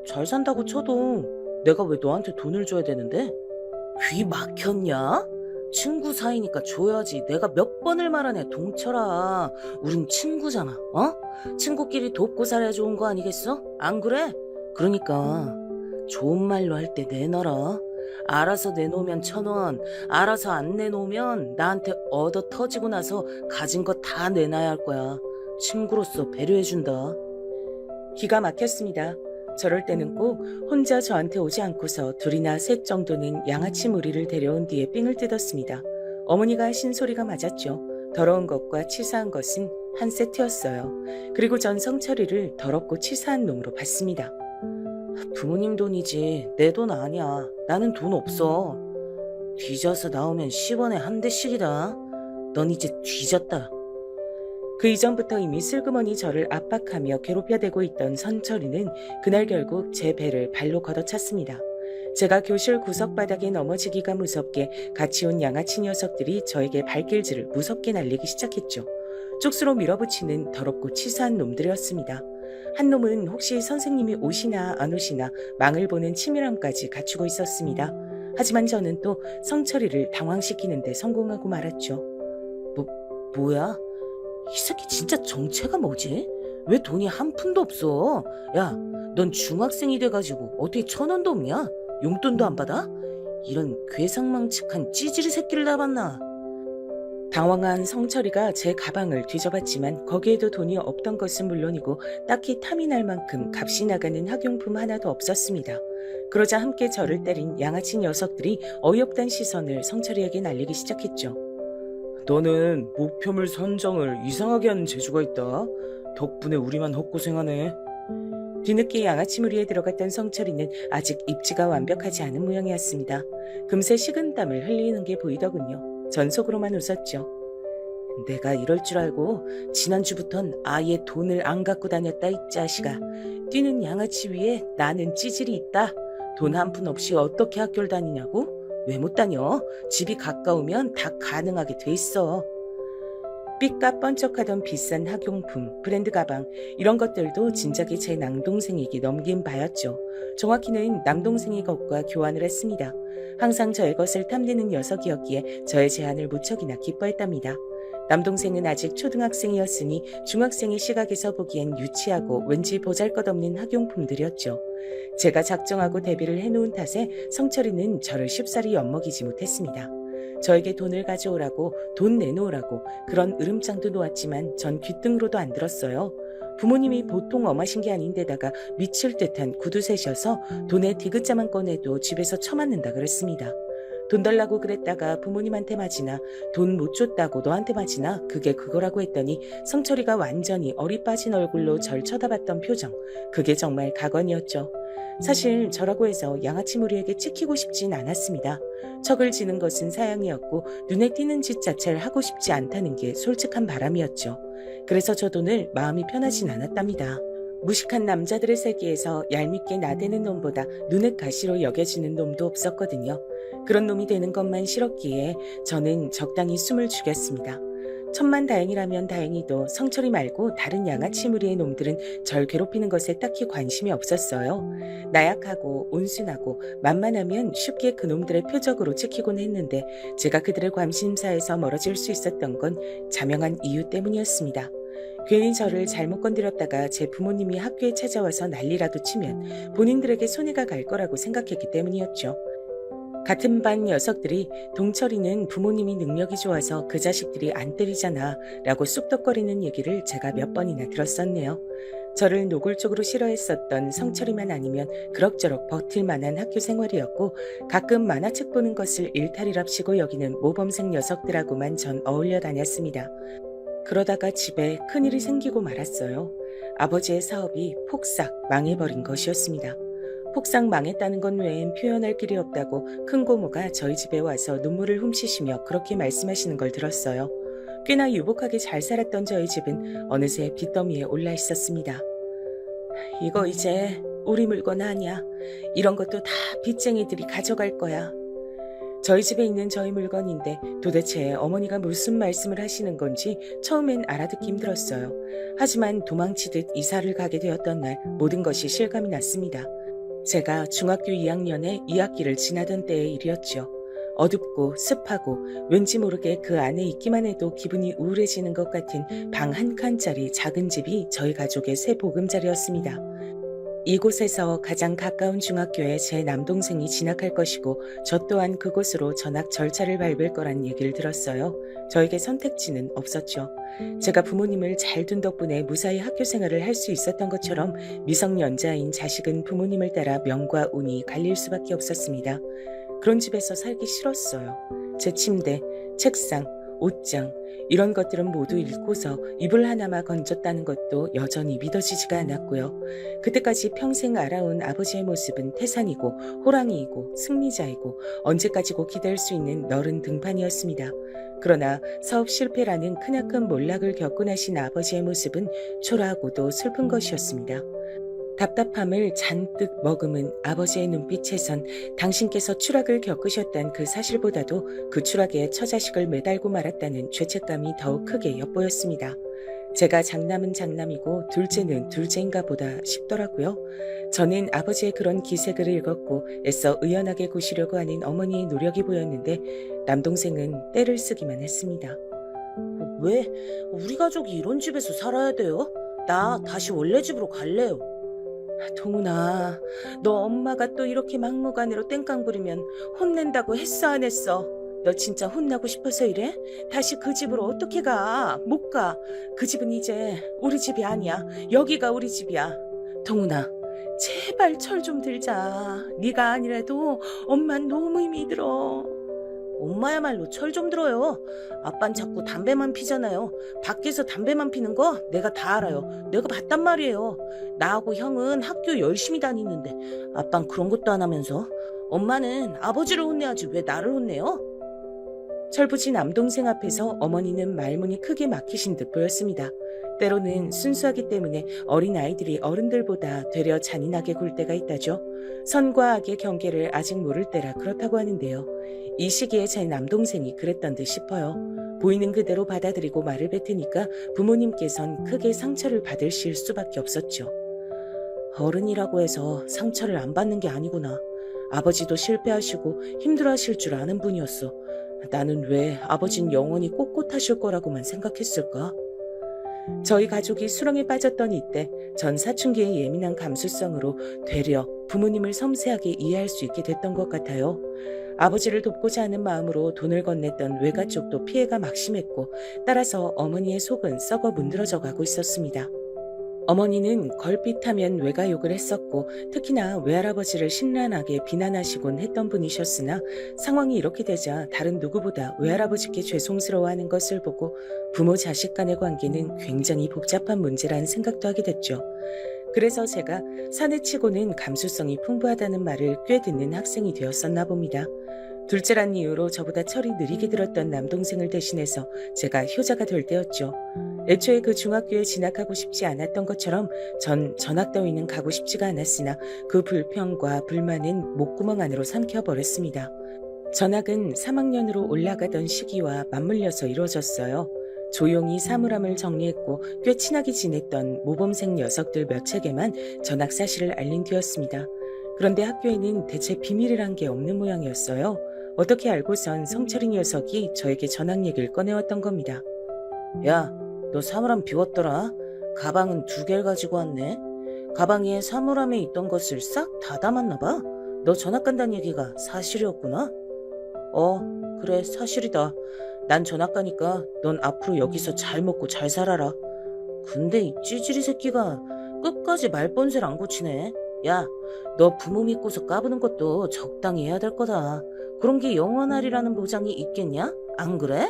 잘 산다고 쳐도 내가 왜 너한테 돈을 줘야 되는데? 귀 막혔냐? 친구 사이니까 줘야지. 내가 몇 번을 말하네 동철아. 우린 친구잖아. 어? 친구끼리 돕고 살아야 좋은 거 아니겠어? 안 그래? 그러니까 좋은 말로 할 때 내놔라. 알아서 내놓으면 1,000원, 알아서 안 내놓으면 나한테 얻어 터지고 나서 가진 거 다 내놔야 할 거야. 친구로서 배려해준다. 기가 막혔습니다. 저럴 때는 꼭 혼자 저한테 오지 않고서 둘이나 셋 정도는 양아치 무리를 데려온 뒤에 삥을 뜯었습니다. 어머니가 하신 소리가 맞았죠. 더러운 것과 치사한 것은 한 세트였어요. 그리고 전 성철이를 더럽고 치사한 놈으로 봤습니다. 부모님 돈이지 내 돈 아니야. 나는 돈 없어. 뒤져서 나오면 10원에 한 대씩이다. 넌 이제 뒤졌다. 그 이전부터 이미 슬그머니 저를 압박하며 괴롭혀대고 있던 선철이는 그날 결국 제 배를 발로 걷어찼습니다. 제가 교실 구석바닥에 넘어지기가 무섭게 같이 온 양아치 녀석들이 저에게 발길질을 무섭게 날리기 시작했죠. 쪽수로 밀어붙이는 더럽고 치사한 놈들이었습니다. 한 놈은 혹시 선생님이 오시나 안 오시나 망을 보는 치밀함까지 갖추고 있었습니다. 하지만 저는 또 성철이를 당황시키는데 성공하고 말았죠. 뭐야? 이 새끼 진짜 정체가 뭐지? 왜 돈이 한 푼도 없어? 야, 넌 중학생이 돼가지고 어떻게 1,000원도 없냐? 용돈도 안 받아? 이런 괴상망측한 찌질이 새끼를 다 봤나? 당황한 성철이가 제 가방을 뒤져봤지만 거기에도 돈이 없던 것은 물론이고 딱히 탐이 날 만큼 값이 나가는 학용품 하나도 없었습니다. 그러자 함께 저를 때린 양아치 녀석들이 어이없단 시선을 성철이에게 날리기 시작했죠. 너는 목표물 선정을 이상하게 하는 재주가 있다. 덕분에 우리만 헛고생하네. 뒤늦게 양아치 무리에 들어갔던 성철이는 아직 입지가 완벽하지 않은 모양이었습니다. 금세 식은땀을 흘리는 게 보이더군요. 전 속으로만 웃었죠. 내가 이럴 줄 알고 지난주부턴 아예 돈을 안 갖고 다녔다 이 자식아. 뛰는 양아치 위에 나는 찌질이 있다. 돈 한 푼 없이 어떻게 학교를 다니냐고? 왜 못 다녀? 집이 가까우면 다 가능하게 돼 있어. 삐까 번쩍하던 비싼 학용품, 브랜드 가방 이런 것들도 진작에 제 남동생에게 넘긴 바였죠. 정확히는 남동생이 것과 교환을 했습니다. 항상 저의 것을 탐내는 녀석이었기에 저의 제안을 무척이나 기뻐했답니다. 남동생은 아직 초등학생이었으니 중학생의 시각에서 보기엔 유치하고 왠지 보잘것없는 학용품들이었죠. 제가 작정하고 대비를 해놓은 탓에 성철이는 저를 쉽사리 엿먹이지 못했습니다. 저에게 돈을 가져오라고, 돈 내놓으라고 그런 으름장도 놓았지만 전 귓등으로도 안 들었어요. 부모님이 보통 엄하신 게 아닌데다가 미칠 듯한 구두쇠셔서 돈의 디귿자만 꺼내도 집에서 쳐맞는다 그랬습니다. 돈 달라고 그랬다가 부모님한테 맞이나 돈 못 줬다고 너한테 맞이나 그게 그거라고 했더니 성철이가 완전히 어리 빠진 얼굴로 절 쳐다봤던 표정. 그게 정말 가관이었죠. 사실 저라고 해서 양아치 무리에게 찍히고 싶진 않았습니다. 척을 지는 것은 사양이었고 눈에 띄는 짓 자체를 하고 싶지 않다는 게 솔직한 바람이었죠. 그래서 저 돈을 마음이 편하진 않았답니다. 무식한 남자들의 세계에서 얄밉게 나대는 놈보다 눈엣 가시로 여겨지는 놈도 없었거든요. 그런 놈이 되는 것만 싫었기에 저는 적당히 숨을 죽였습니다. 천만다행이라면 다행히도 성철이 말고 다른 양아치 무리의 놈들은 절 괴롭히는 것에 딱히 관심이 없었어요. 나약하고 온순하고 만만하면 쉽게 그놈들의 표적으로 찍히곤 했는데 제가 그들의 관심사에서 멀어질 수 있었던 건 자명한 이유 때문이었습니다. 괜히 저를 잘못 건드렸다가 제 부모님이 학교에 찾아와서 난리라도 치면 본인들에게 손해가 갈 거라고 생각했기 때문이었죠. 같은 반 녀석들이 동철이는 부모님이 능력이 좋아서 그 자식들이 안 때리잖아 라고 쑥덕거리는 얘기를 제가 몇 번이나 들었었네요. 저를 노골적으로 싫어했었던 성철이만 아니면 그럭저럭 버틸 만한 학교 생활이었고 가끔 만화책 보는 것을 일탈이랍시고 여기는 모범생 녀석들하고만 전 어울려 다녔습니다. 그러다가 집에 큰일이 생기고 말았어요. 아버지의 사업이 폭삭 망해버린 것이었습니다. 폭삭 망했다는 건 외엔 표현할 길이 없다고 큰 고모가 저희 집에 와서 눈물을 훔치시며 그렇게 말씀하시는 걸 들었어요. 꽤나 유복하게 잘 살았던 저희 집은 어느새 빚더미에 올라 있었습니다. 이거 이제 우리 물건 아니야. 이런 것도 다 빚쟁이들이 가져갈 거야. 저희 집에 있는 저희 물건인데 도대체 어머니가 무슨 말씀을 하시는 건지 처음엔 알아듣기 힘들었어요. 하지만 도망치듯 이사를 가게 되었던 날 모든 것이 실감이 났습니다. 제가 중학교 2학년에 2학기를 지나던 때의 일이었죠. 어둡고 습하고 왠지 모르게 그 안에 있기만 해도 기분이 우울해지는 것 같은 방 한 칸짜리 작은 집이 저희 가족의 새 보금자리였습니다. 이곳에서 가장 가까운 중학교에 제 남동생이 진학할 것이고 저 또한 그곳으로 전학 절차를 밟을 거란 얘기를 들었어요. 저에게 선택지는 없었죠. 제가 부모님을 잘 둔 덕분에 무사히 학교 생활을 할 수 있었던 것처럼 미성년자인 자식은 부모님을 따라 명과 운이 갈릴 수밖에 없었습니다. 그런 집에서 살기 싫었어요. 제 침대, 책상, 옷장 이런 것들은 모두 잃고서 이불 하나만 건졌다는 것도 여전히 믿어지지가 않았고요. 그때까지 평생 알아온 아버지의 모습은 태산이고 호랑이이고 승리자이고 언제까지고 기댈 수 있는 너른 등판이었습니다. 그러나 사업 실패라는 크나큰 몰락을 겪고 나신 아버지의 모습은 초라하고도 슬픈 것이었습니다. 답답함을 잔뜩 머금은 아버지의 눈빛에선 당신께서 추락을 겪으셨다는 그 사실보다도 그 추락에 처자식을 매달고 말았다는 죄책감이 더욱 크게 엿보였습니다. 제가 장남은 장남이고 둘째는 둘째인가 보다 싶더라고요. 저는 아버지의 그런 기색을 읽었고 애써 의연하게 구시려고 하는 어머니의 노력이 보였는데 남동생은 떼를 쓰기만 했습니다. 왜? 우리 가족이 이런 집에서 살아야 돼요? 나 다시 원래 집으로 갈래요. 동훈아, 너 엄마가 또 이렇게 막무가내로 땡깡 부리면 혼낸다고 했어 안 했어? 너 진짜 혼나고 싶어서 이래? 다시 그 집으로 어떻게 가? 못 가. 그 집은 이제 우리 집이 아니야. 여기가 우리 집이야. 동훈아, 제발 철 좀 들자. 네가 아니라도 엄만 너무 힘이 들어. 엄마야말로 철 좀 들어요. 아빤 자꾸 담배만 피잖아요. 밖에서 담배만 피는 거 내가 다 알아요. 내가 봤단 말이에요. 나하고 형은 학교 열심히 다니는데 아빤 그런 것도 안 하면서. 엄마는 아버지를 혼내야지 왜 나를 혼내요? 철부지 남동생 앞에서 어머니는 말문이 크게 막히신 듯 보였습니다. 때로는 순수하기 때문에 어린 아이들이 어른들보다 되려 잔인하게 굴 때가 있다죠. 선과 악의 경계를 아직 모를 때라 그렇다고 하는데요. 이 시기에 제 남동생이 그랬던 듯 싶어요. 보이는 그대로 받아들이고 말을 뱉으니까 부모님께선 크게 상처를 받으실 수밖에 없었죠. 어른이라고 해서 상처를 안 받는 게 아니구나. 아버지도 실패하시고 힘들어하실 줄 아는 분이었어. 나는 왜 아버진 영원히 꼿꼿하실 거라고만 생각했을까? 저희 가족이 수렁에 빠졌던 이때 전 사춘기의 예민한 감수성으로 되려 부모님을 섬세하게 이해할 수 있게 됐던 것 같아요. 아버지를 돕고자 하는 마음으로 돈을 건넸던 외가 쪽도 피해가 막심했고 따라서 어머니의 속은 썩어 문드러져 가고 있었습니다. 어머니는 걸핏하면 외가 욕을 했었고 특히나 외할아버지를 신랄하게 비난하시곤 했던 분이셨으나 상황이 이렇게 되자 다른 누구보다 외할아버지께 죄송스러워하는 것을 보고 부모 자식 간의 관계는 굉장히 복잡한 문제라는 생각도 하게 됐죠. 그래서 제가 사내치고는 감수성이 풍부하다는 말을 꽤 듣는 학생이 되었었나 봅니다. 둘째란 이유로 저보다 철이 느리게 들었던 남동생을 대신해서 제가 효자가 될 때였죠. 애초에 그 중학교에 진학하고 싶지 않았던 것처럼 전 전학 따위는 가고 싶지가 않았으나 그 불평과 불만은 목구멍 안으로 삼켜버렸습니다. 전학은 3학년으로 올라가던 시기와 맞물려서 이루어졌어요. 조용히 사물함을 정리했고 꽤 친하게 지냈던 모범생 녀석들 몇 척에만 전학 사실을 알린 뒤였습니다. 그런데 학교에는 대체 비밀이란 게 없는 모양이었어요. 어떻게 알고선 성철이 녀석이 저에게 전학 얘기를 꺼내왔던 겁니다. 야, 너 사물함 비웠더라? 가방은 2개를 가지고 왔네. 가방에 사물함에 있던 것을 싹 다 담았나 봐. 너 전학 간다는 얘기가 사실이었구나? 그래, 사실이다. 난 전학 가니까 넌 앞으로 여기서 잘 먹고 잘 살아라. 근데 이 찌질이 새끼가 끝까지 말본세를 안 고치네. 야, 너 부모 믿고서 까부는 것도 적당히 해야 될 거다. 그런 게 영원하리라는 보장이 있겠냐? 안 그래?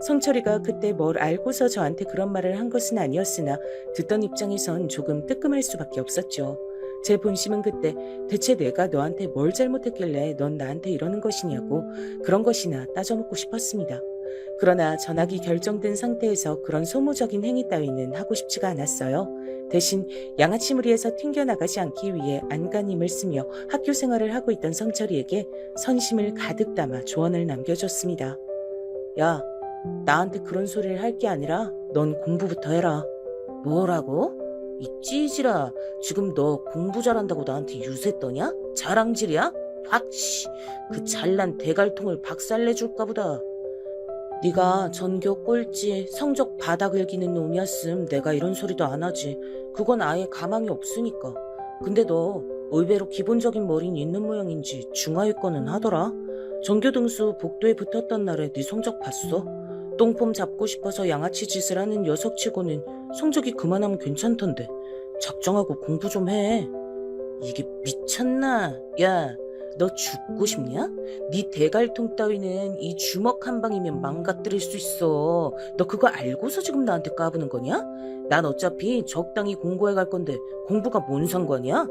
성철이가 그때 뭘 알고서 저한테 그런 말을 한 것은 아니었으나 듣던 입장에선 조금 뜨끔할 수밖에 없었죠. 제 본심은 그때 대체 내가 너한테 뭘 잘못했길래 넌 나한테 이러는 것이냐고 그런 것이나 따져묻고 싶었습니다. 그러나 전학이 결정된 상태에서 그런 소모적인 행위 따위는 하고 싶지가 않았어요. 대신 양아치 무리에서 튕겨나가지 않기 위해 안간힘을 쓰며 학교 생활을 하고 있던 성철이에게 선심을 가득 담아 조언을 남겨줬습니다. 야, 나한테 그런 소리를 할 게 아니라 넌 공부부터 해라. 뭐라고? 이 찌질아, 지금 너 공부 잘한다고 나한테 유세 떠냐? 자랑질이야? 확 씨, 그 잘난 대갈통을 박살내줄까 보다. 네가 전교 꼴찌, 성적 바닥 긁기는 놈이었음 내가 이런 소리도 안 하지. 그건 아예 가망이 없으니까. 근데 너 의외로 기본적인 머리는 있는 모양인지 중하위권은 하더라. 전교 등수 복도에 붙었던 날에 네 성적 봤어? 똥폼 잡고 싶어서 양아치 짓을 하는 녀석치고는 성적이 그만하면 괜찮던데. 작정하고 공부 좀 해. 이게 미쳤나? 야, 너 죽고 싶냐? 네 대갈통 따위는 이 주먹 한 방이면 망가뜨릴 수 있어. 너 그거 알고서 지금 나한테 까부는 거냐? 난 어차피 적당히 공고해 갈 건데 공부가 뭔 상관이야?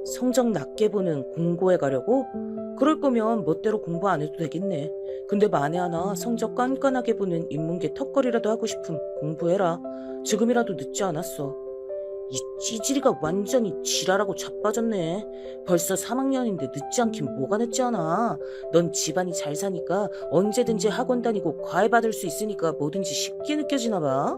성적 낮게 보는 공고해 가려고? 그럴 거면 멋대로 공부 안 해도 되겠네. 근데 만에 하나 성적 깐깐하게 보는 인문계 턱걸이라도 하고 싶음 공부해라. 지금이라도 늦지 않았어. 이 찌질이가 완전히 지랄하고 자빠졌네. 벌써 3학년인데 늦지 않긴 뭐가 늦지 않아. 넌 집안이 잘 사니까 언제든지 학원 다니고 과외 받을 수 있으니까 뭐든지 쉽게 느껴지나 봐.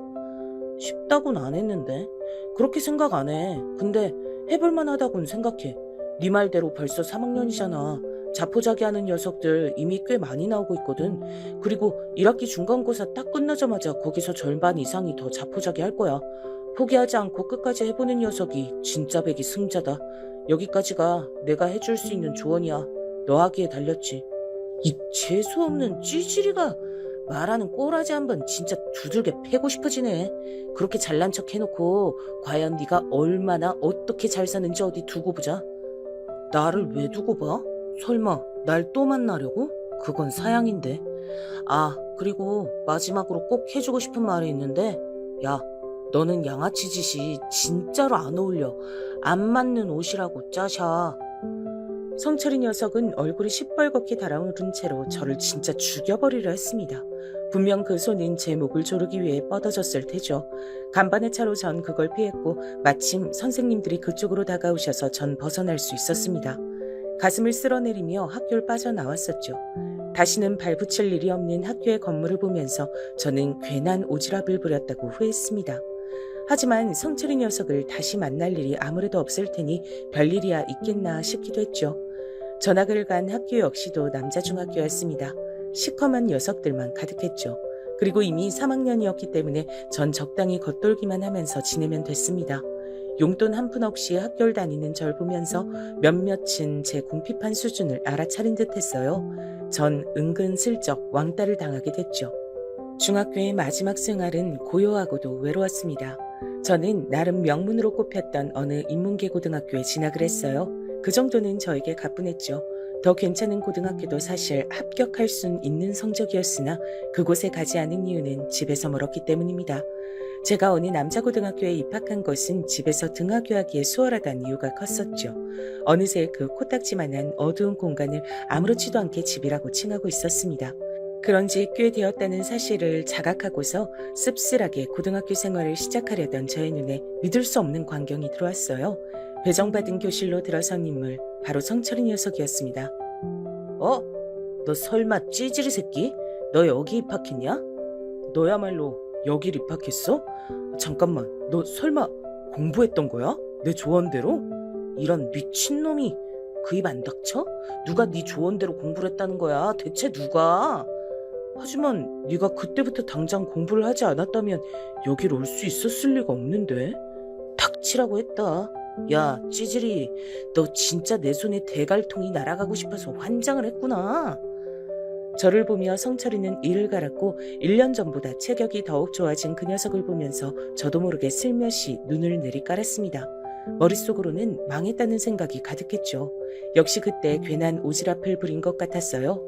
쉽다고는 안 했는데. 그렇게 생각 안 해. 근데 해볼만 하다고는 생각해. 네 말대로 벌써 3학년이잖아. 자포자기하는 녀석들 이미 꽤 많이 나오고 있거든. 그리고 1학기 중간고사 딱 끝나자마자 거기서 절반 이상이 더 자포자기 할 거야. 포기하지 않고 끝까지 해보는 녀석이 진짜 백이 승자다. 여기까지가 내가 해줄 수 있는 조언이야. 너 하기에 달렸지. 이 재수없는 찌질이가 말하는 꼬라지 한번 진짜 두들겨 패고 싶어지네. 그렇게 잘난 척 해놓고 과연 네가 얼마나 어떻게 잘 사는지 어디 두고 보자. 나를 왜 두고 봐? 설마 날 또 만나려고? 그건 사양인데. 아, 그리고 마지막으로 꼭 해주고 싶은 말이 있는데, 야, 너는 양아치 짓이 진짜로 안 어울려. 안 맞는 옷이라고 짜샤. 성철이 녀석은 얼굴이 시뻘겋게 달아오른 채로 저를 진짜 죽여버리려 했습니다. 분명 그 손은 제 목을 조르기 위해 뻗어졌을 테죠. 간반의 차로 전 그걸 피했고 마침 선생님들이 그쪽으로 다가오셔서 전 벗어날 수 있었습니다. 가슴을 쓸어내리며 학교를 빠져나왔었죠. 다시는 발붙일 일이 없는 학교의 건물을 보면서 저는 괜한 오지랖을 부렸다고 후회했습니다. 하지만 성철이 녀석을 다시 만날 일이 아무래도 없을 테니 별일이야 있겠나 싶기도 했죠. 전학을 간 학교 역시도 남자 중학교였습니다. 시커먼 녀석들만 가득했죠. 그리고 이미 3학년이었기 때문에 전 적당히 겉돌기만 하면서 지내면 됐습니다. 용돈 한 푼 없이 학교를 다니는 절 보면서 몇몇은 제 궁핍한 수준을 알아차린 듯 했어요. 전 은근슬쩍 왕따를 당하게 됐죠. 중학교의 마지막 생활은 고요하고도 외로웠습니다. 저는 나름 명문으로 꼽혔던 어느 인문계 고등학교에 진학을 했어요. 그 정도는 저에게 가뿐했죠. 더 괜찮은 고등학교도 사실 합격할 순 있는 성적이었으나 그곳에 가지 않은 이유는 집에서 멀었기 때문입니다. 제가 어느 남자 고등학교에 입학한 것은 집에서 등하교하기에 수월하다는 이유가 컸었죠. 어느새 그 코딱지만한 어두운 공간을 아무렇지도 않게 집이라고 칭하고 있었습니다. 그런 지 꽤 되었다는 사실을 자각하고서 씁쓸하게 고등학교 생활을 시작하려던 저의 눈에 믿을 수 없는 광경이 들어왔어요. 배정받은 교실로 들어선 인물, 바로 성철이 녀석이었습니다. 너 설마 찌질이 새끼? 너 여기 입학했냐? 너야말로 여길 입학했어? 잠깐만, 너 설마 공부했던 거야? 내 조언대로? 이런 미친놈이 그 입 안 닥쳐? 누가 네 조언대로 공부를 했다는 거야? 대체 누가? 하지만 네가 그때부터 당장 공부를 하지 않았다면 여길 올 수 있었을 리가 없는데. 닥치라고 했다. 야, 찌질이, 너 진짜 내 손에 대갈통이 날아가고 싶어서 환장을 했구나. 저를 보며 성철이는 이를 갈았고 1년 전보다 체격이 더욱 좋아진 그 녀석을 보면서 저도 모르게 슬며시 눈을 내리깔았습니다. 머릿속으로는 망했다는 생각이 가득했죠. 역시 그때 괜한 오지랖을 부린 것 같았어요.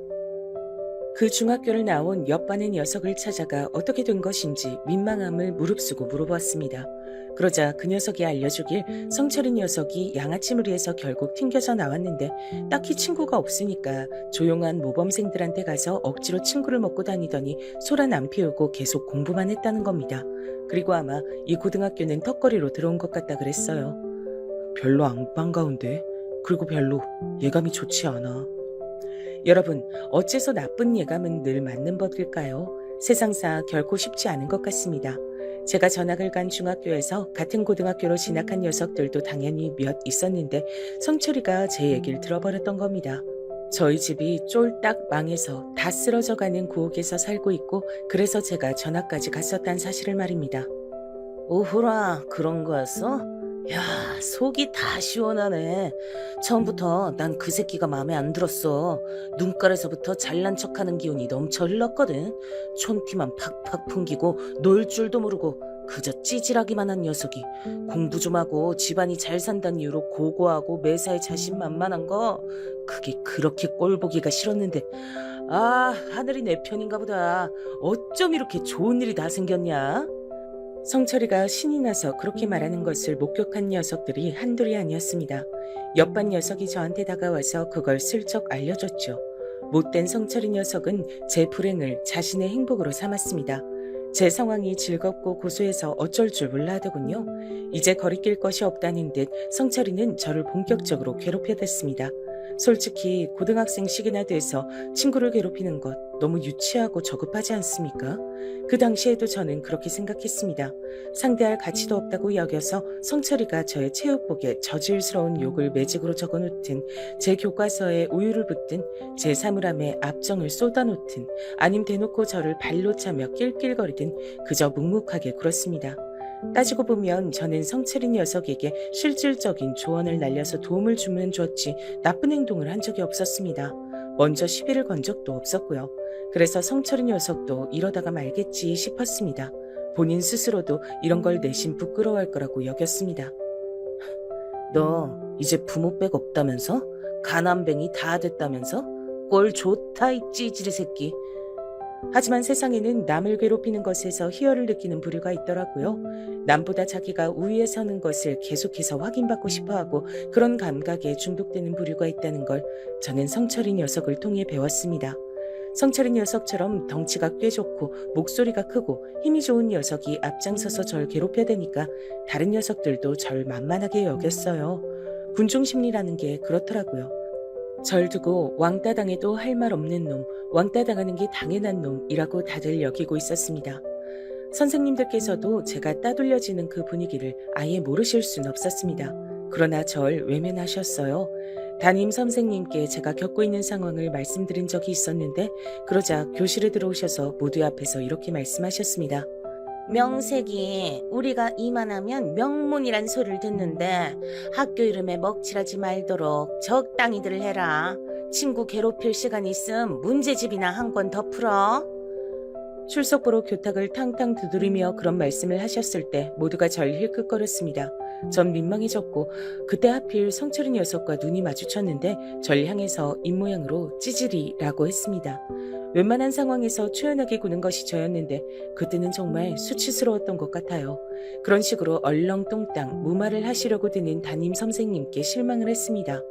그 중학교를 나온 옆반의 녀석을 찾아가 어떻게 된 것인지 민망함을 무릅쓰고 물어보았습니다. 그러자 그 녀석이 알려주길 성철이 녀석이 양아치 무리에서 결국 튕겨져 나왔는데 딱히 친구가 없으니까 조용한 모범생들한테 가서 억지로 친구를 먹고 다니더니 소란 안 피우고 계속 공부만 했다는 겁니다. 그리고 아마 이 고등학교는 턱걸이로 들어온 것 같다 그랬어요. 별로 안 반가운데? 그리고 별로 예감이 좋지 않아. 여러분, 어째서 나쁜 예감은 늘 맞는 법일까요? 세상사 결코 쉽지 않은 것 같습니다. 제가 전학을 간 중학교에서 같은 고등학교로 진학한 녀석들도 당연히 몇 있었는데 성철이가 제 얘기를 들어버렸던 겁니다. 저희 집이 쫄딱 망해서 다 쓰러져가는 구옥에서 살고 있고 그래서 제가 전학까지 갔었다는 사실을 말입니다. 오호라, 그런 거였어? 야, 속이 다 시원하네. 처음부터 난 그 새끼가 마음에 안 들었어. 눈깔에서부터 잘난 척하는 기운이 넘쳐 흘렀거든. 촌티만 팍팍 풍기고 놀 줄도 모르고 그저 찌질하기만 한 녀석이 공부 좀 하고 집안이 잘 산다는 이유로 고고하고 매사에 자신만만한 거, 그게 그렇게 꼴보기가 싫었는데, 아, 하늘이 내 편인가 보다. 어쩜 이렇게 좋은 일이 다 생겼냐? 성철이가 신이 나서 그렇게 말하는 것을 목격한 녀석들이 한둘이 아니었습니다. 옆반 녀석이 저한테 다가와서 그걸 슬쩍 알려줬죠. 못된 성철이 녀석은 제 불행을 자신의 행복으로 삼았습니다. 제 상황이 즐겁고 고소해서 어쩔 줄 몰라 하더군요. 이제 거리낄 것이 없다는 듯 성철이는 저를 본격적으로 괴롭혀댔습니다. 솔직히 고등학생식이나 돼서 친구를 괴롭히는 것 너무 유치하고 저급하지 않습니까? 그 당시에도 저는 그렇게 생각했습니다. 상대할 가치도 없다고 여겨서 성철이가 저의 체육복에 저질스러운 욕을 매직으로 적어놓든 제 교과서에 우유를 붓든 제 사물함에 압정을 쏟아놓든 아님 대놓고 저를 발로 차며 낄낄거리든 그저 묵묵하게 굴었습니다. 따지고 보면 저는 성철이 녀석에게 실질적인 조언을 날려서 도움을 주면 줬지 나쁜 행동을 한 적이 없었습니다. 먼저 시비를 건 적도 없었고요. 그래서 성철이 녀석도 이러다가 말겠지 싶었습니다. 본인 스스로도 이런 걸 내심 부끄러워할 거라고 여겼습니다. 너 이제 부모백 없다면서? 가난뱅이 다 됐다면서? 꼴 좋다, 이 찌질이 새끼. 하지만 세상에는 남을 괴롭히는 것에서 희열을 느끼는 부류가 있더라고요. 남보다 자기가 우위에 서는 것을 계속해서 확인받고 싶어하고 그런 감각에 중독되는 부류가 있다는 걸 저는 성철이 녀석을 통해 배웠습니다. 성철이 녀석처럼 덩치가 꽤 좋고 목소리가 크고 힘이 좋은 녀석이 앞장서서 절 괴롭혀대니까 다른 녀석들도 절 만만하게 여겼어요. 군중 심리라는 게 그렇더라고요. 절 두고 왕따 당해도 할 말 없는 놈, 왕따 당하는 게 당연한 놈이라고 다들 여기고 있었습니다. 선생님들께서도 제가 따돌려지는 그 분위기를 아예 모르실 순 없었습니다. 그러나 절 외면하셨어요. 담임 선생님께 제가 겪고 있는 상황을 말씀드린 적이 있었는데 그러자 교실에 들어오셔서 모두 앞에서 이렇게 말씀하셨습니다. 명색이 우리가 이만하면 명문이란 소리를 듣는데 학교 이름에 먹칠하지 말도록 적당히들 해라. 친구 괴롭힐 시간 있음 문제집이나 한 권 더 풀어. 출석부로 교탁을 탕탕 두드리며 그런 말씀을 하셨을 때 모두가 절 힐끗거렸습니다. 전 민망해졌고 그때 하필 성철이 녀석과 눈이 마주쳤는데 절 향해서 입모양으로 찌질이라고 했습니다. 웬만한 상황에서 초연하게 구는 것이 저였는데 그때는 정말 수치스러웠던 것 같아요. 그런 식으로 얼렁뚱땅 무말을 하시려고 드는 담임 선생님께 실망을 했습니다.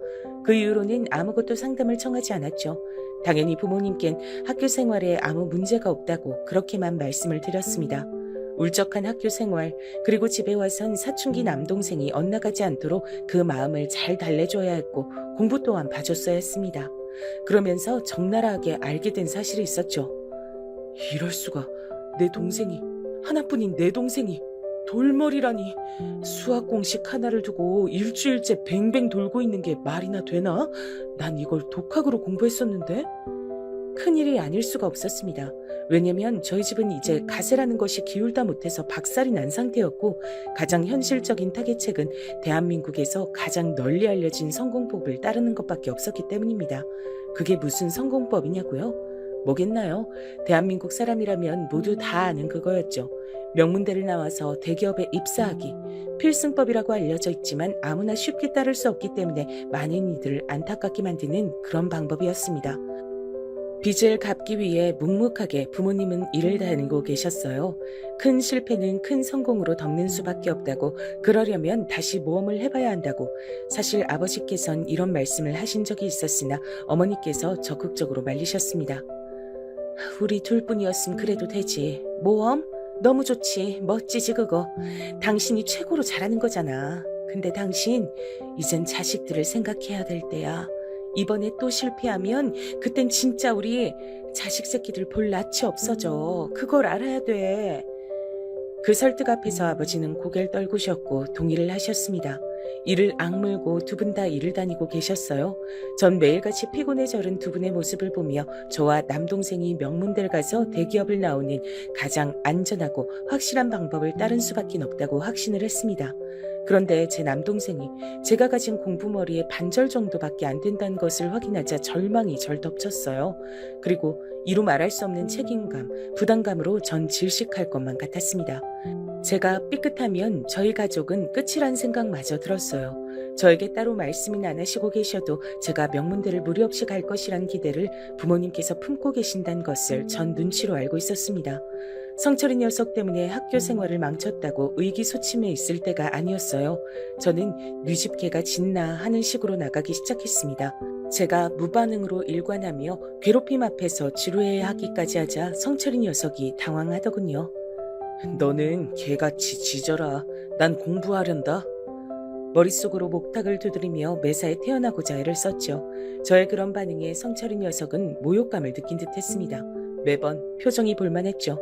그 이후로는 아무것도 상담을 청하지 않았죠. 당연히 부모님께는 학교 생활에 아무 문제가 없다고 그렇게만 말씀을 드렸습니다. 울적한 학교 생활, 그리고 집에 와선 사춘기 남동생이 엇나가지 않도록 그 마음을 잘 달래줘야 했고 공부 또한 봐줬어야 했습니다. 그러면서 적나라하게 알게 된 사실이 있었죠. 이럴 수가, 내 동생이, 하나뿐인 내 동생이 돌머리라니. 수학 공식 하나를 두고 일주일째 뱅뱅 돌고 있는 게 말이나 되나? 난 이걸 독학으로 공부했었는데? 큰일이 아닐 수가 없었습니다. 왜냐면 저희 집은 이제 가세라는 것이 기울다 못해서 박살이 난 상태였고 가장 현실적인 타겟책은 대한민국에서 가장 널리 알려진 성공법을 따르는 것밖에 없었기 때문입니다. 그게 무슨 성공법이냐고요? 뭐겠나요? 대한민국 사람이라면 모두 다 아는 그거였죠. 명문대를 나와서 대기업에 입사하기. 필승법이라고 알려져 있지만 아무나 쉽게 따를 수 없기 때문에 많은 이들을 안타깝게 만드는 그런 방법이었습니다. 빚을 갚기 위해 묵묵하게 부모님은 일을 다니고 계셨어요. 큰 실패는 큰 성공으로 덮는 수밖에 없다고, 그러려면 다시 모험을 해봐야 한다고. 사실 아버지께선 이런 말씀을 하신 적이 있었으나 어머니께서 적극적으로 말리셨습니다. 우리 둘뿐이었으면 그래도 되지. 모험? 너무 좋지. 멋지지 그거. 당신이 최고로 잘하는 거잖아. 근데 당신 이젠 자식들을 생각해야 될 때야. 이번에 또 실패하면 그땐 진짜 우리 자식 새끼들 볼 낯이 없어져. 그걸 알아야 돼. 그 설득 앞에서 아버지는 고개를 떨구셨고 동의를 하셨습니다. 이를 악물고 두 분 다 일을 다니고 계셨어요. 전 매일같이 피곤해 절은 두 분의 모습을 보며 저와 남동생이 명문대를 가서 대기업을 나오는 가장 안전하고 확실한 방법을 따른 수밖에 없다고 확신을 했습니다. 그런데 제 남동생이 제가 가진 공부머리의 반절 정도밖에 안 된다는 것을 확인하자 절망이 절 덮쳤어요. 그리고 이루 말할 수 없는 책임감, 부담감으로 전 질식할 것만 같았습니다. 제가 삐끗하면 저희 가족은 끝이란 생각마저 들었어요. 저에게 따로 말씀은 안 하시고 계셔도 제가 명문대를 무리 없이 갈 것이란 기대를 부모님께서 품고 계신다는 것을 전 눈치로 알고 있었습니다. 성철이 녀석 때문에 학교 생활을 망쳤다고 의기소침해 있을 때가 아니었어요. 저는 뉘집개가 짖나 하는 식으로 나가기 시작했습니다. 제가 무반응으로 일관하며 괴롭힘 앞에서 지루해야 하기까지 하자 성철이 녀석이 당황하더군요. 너는 개같이 짖어라. 난 공부하련다. 머릿속으로 목탁을 두드리며 매사에 태어나고자 애를 썼죠. 저의 그런 반응에 성철이 녀석은 모욕감을 느낀 듯했습니다. 매번 표정이 볼만했죠.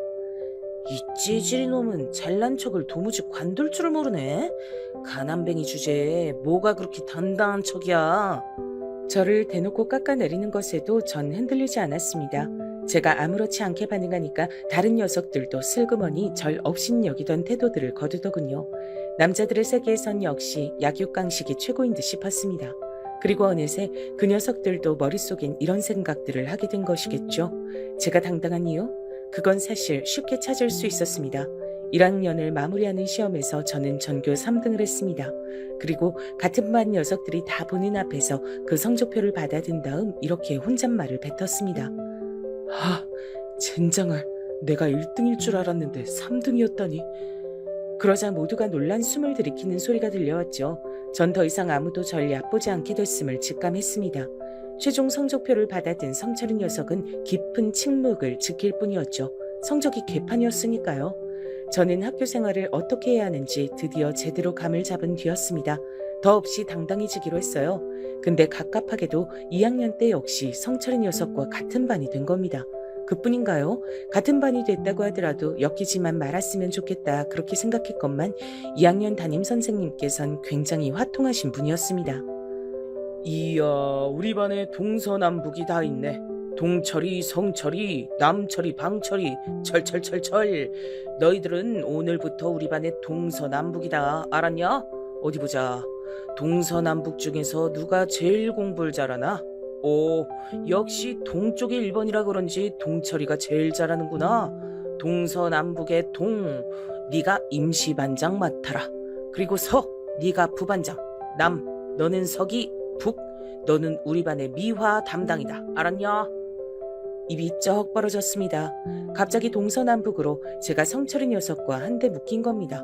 이 찌질이 놈은 잘난 척을 도무지 관둘 줄 모르네. 가난뱅이 주제에 뭐가 그렇게 단단한 척이야. 저를 대놓고 깎아내리는 것에도 전 흔들리지 않았습니다. 제가 아무렇지 않게 반응하니까 다른 녀석들도 슬그머니 절 업신여기던 태도들을 거두더군요. 남자들의 세계에선 역시 약육강식이 최고인 듯 싶었습니다. 그리고 어느새 그 녀석들도 머릿속엔 이런 생각들을 하게 된 것이겠죠. 제가 당당한 이유? 그건 사실 쉽게 찾을 수 있었습니다. 1학년을 마무리하는 시험에서 저는 전교 3등을 했습니다. 그리고 같은 반 녀석들이 다 보는 앞에서 그 성적표를 받아든 다음 이렇게 혼잣말을 뱉었습니다. 젠장할, 내가 1등일 줄 알았는데 3등이었다니. 그러자 모두가 놀란 숨을 들이키는 소리가 들려왔죠. 전 더 이상 아무도 절 얕보지 않게 됐음을 직감했습니다. 최종 성적표를 받아든 성철인 녀석은 깊은 침묵을 지킬 뿐이었죠. 성적이 개판이었으니까요. 저는 학교 생활을 어떻게 해야 하는지 드디어 제대로 감을 잡은 뒤였습니다. 더없이 당당해지기로 했어요. 근데 갑갑하게도 2학년 때 역시 성철인 녀석과 같은 반이 된 겁니다. 그뿐인가요? 같은 반이 됐다고 하더라도 엮이지만 말았으면 좋겠다 그렇게 생각했건만 2학년 담임 선생님께선 굉장히 화통하신 분이었습니다. 이야, 우리 반에 동서남북이 다 있네. 동철이, 성철이, 남철이, 방철이, 철철철철. 너희들은 오늘부터 우리 반의 동서남북이다. 알았냐? 어디 보자. 동서남북 중에서 누가 제일 공부를 잘하나? 오, 역시 동쪽이 1번이라 그런지 동철이가 제일 잘하는구나. 동서남북의 동, 네가 임시반장 맡아라. 그리고 서, 네가 부반장. 남, 너는 서기. 북, 너는 우리 반의 미화 담당이다. 알았냐? 입이 쩍 벌어졌습니다. 갑자기 동서남북으로 제가 성철이 녀석과 한데 묶인 겁니다.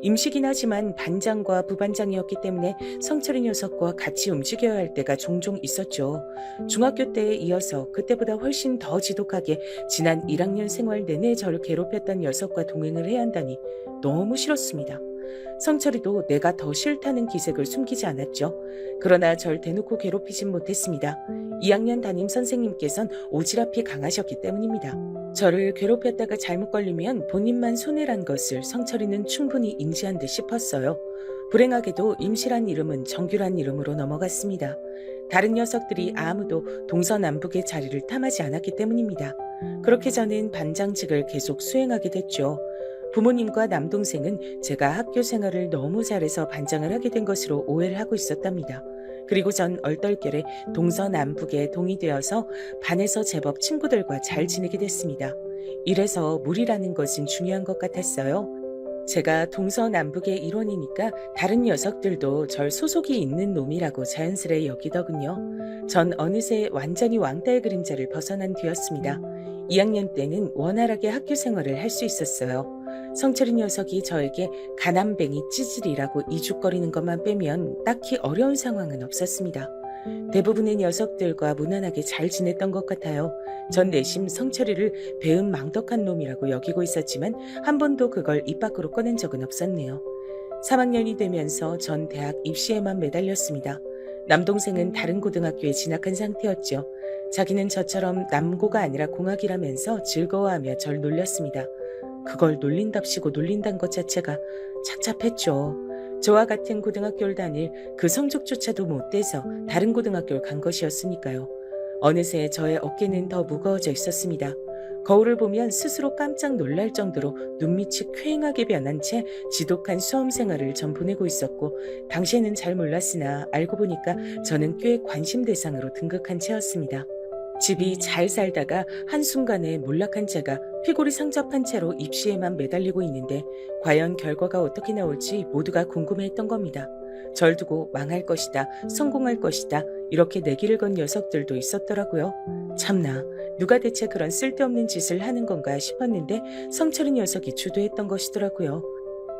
임시긴 하지만 반장과 부반장이었기 때문에 성철이 녀석과 같이 움직여야 할 때가 종종 있었죠. 중학교 때에 이어서 그때보다 훨씬 더 지독하게 지난 1학년 생활 내내 저를 괴롭혔던 녀석과 동행을 해야 한다니 너무 싫었습니다. 성철이도 내가 더 싫다는 기색을 숨기지 않았죠. 그러나 절 대놓고 괴롭히진 못했습니다. 2학년 담임 선생님께선 오지랖이 강하셨기 때문입니다. 저를 괴롭혔다가 잘못 걸리면 본인만 손해란 것을 성철이는 충분히 인지한 듯 싶었어요. 불행하게도 임시란 이름은 정규란 이름으로 넘어갔습니다. 다른 녀석들이 아무도 동서남북의 자리를 탐하지 않았기 때문입니다. 그렇게 저는 반장직을 계속 수행하게 됐죠. 부모님과 남동생은 제가 학교 생활을 너무 잘해서 반장을 하게 된 것으로 오해를 하고 있었답니다. 그리고 전 얼떨결에 동서남북에 동의되어서 반에서 제법 친구들과 잘 지내게 됐습니다. 이래서 무리라는 것은 중요한 것 같았어요. 제가 동서남북의 일원이니까 다른 녀석들도 절 소속이 있는 놈이라고 자연스레 여기더군요. 전 어느새 완전히 왕따의 그림자를 벗어난 뒤였습니다. 2학년 때는 원활하게 학교 생활을 할 수 있었어요. 성철이 녀석이 저에게 가난뱅이 찌질이라고 이죽거리는 것만 빼면 딱히 어려운 상황은 없었습니다. 대부분의 녀석들과 무난하게 잘 지냈던 것 같아요. 전 내심 성철이를 배은망덕한 놈이라고 여기고 있었지만 한 번도 그걸 입 밖으로 꺼낸 적은 없었네요. 3학년이 되면서 전 대학 입시에만 매달렸습니다. 남동생은 다른 고등학교에 진학한 상태였죠. 자기는 저처럼 남고가 아니라 공학이라면서 즐거워하며 절 놀렸습니다. 그걸 놀린답시고 놀린다는 것 자체가 착잡했죠. 저와 같은 고등학교를 다닐 그 성적조차도 못 돼서 다른 고등학교를 간 것이었으니까요. 어느새 저의 어깨는 더 무거워져 있었습니다. 거울을 보면 스스로 깜짝 놀랄 정도로 눈밑이 퀭하게 변한 채 지독한 수험 생활을 전 보내고 있었고 당시에는 잘 몰랐으나 알고 보니까 저는 꽤 관심 대상으로 등극한 채였습니다. 집이 잘 살다가 한순간에 몰락한 채가 피골이 상접한 채로 입시에만 매달리고 있는데 과연 결과가 어떻게 나올지 모두가 궁금해했던 겁니다. 절 두고 망할 것이다, 성공할 것이다 이렇게 내기를 건 녀석들도 있었더라고요. 참나, 누가 대체 그런 쓸데없는 짓을 하는 건가 싶었는데 성철이 녀석이 주도했던 것이더라고요.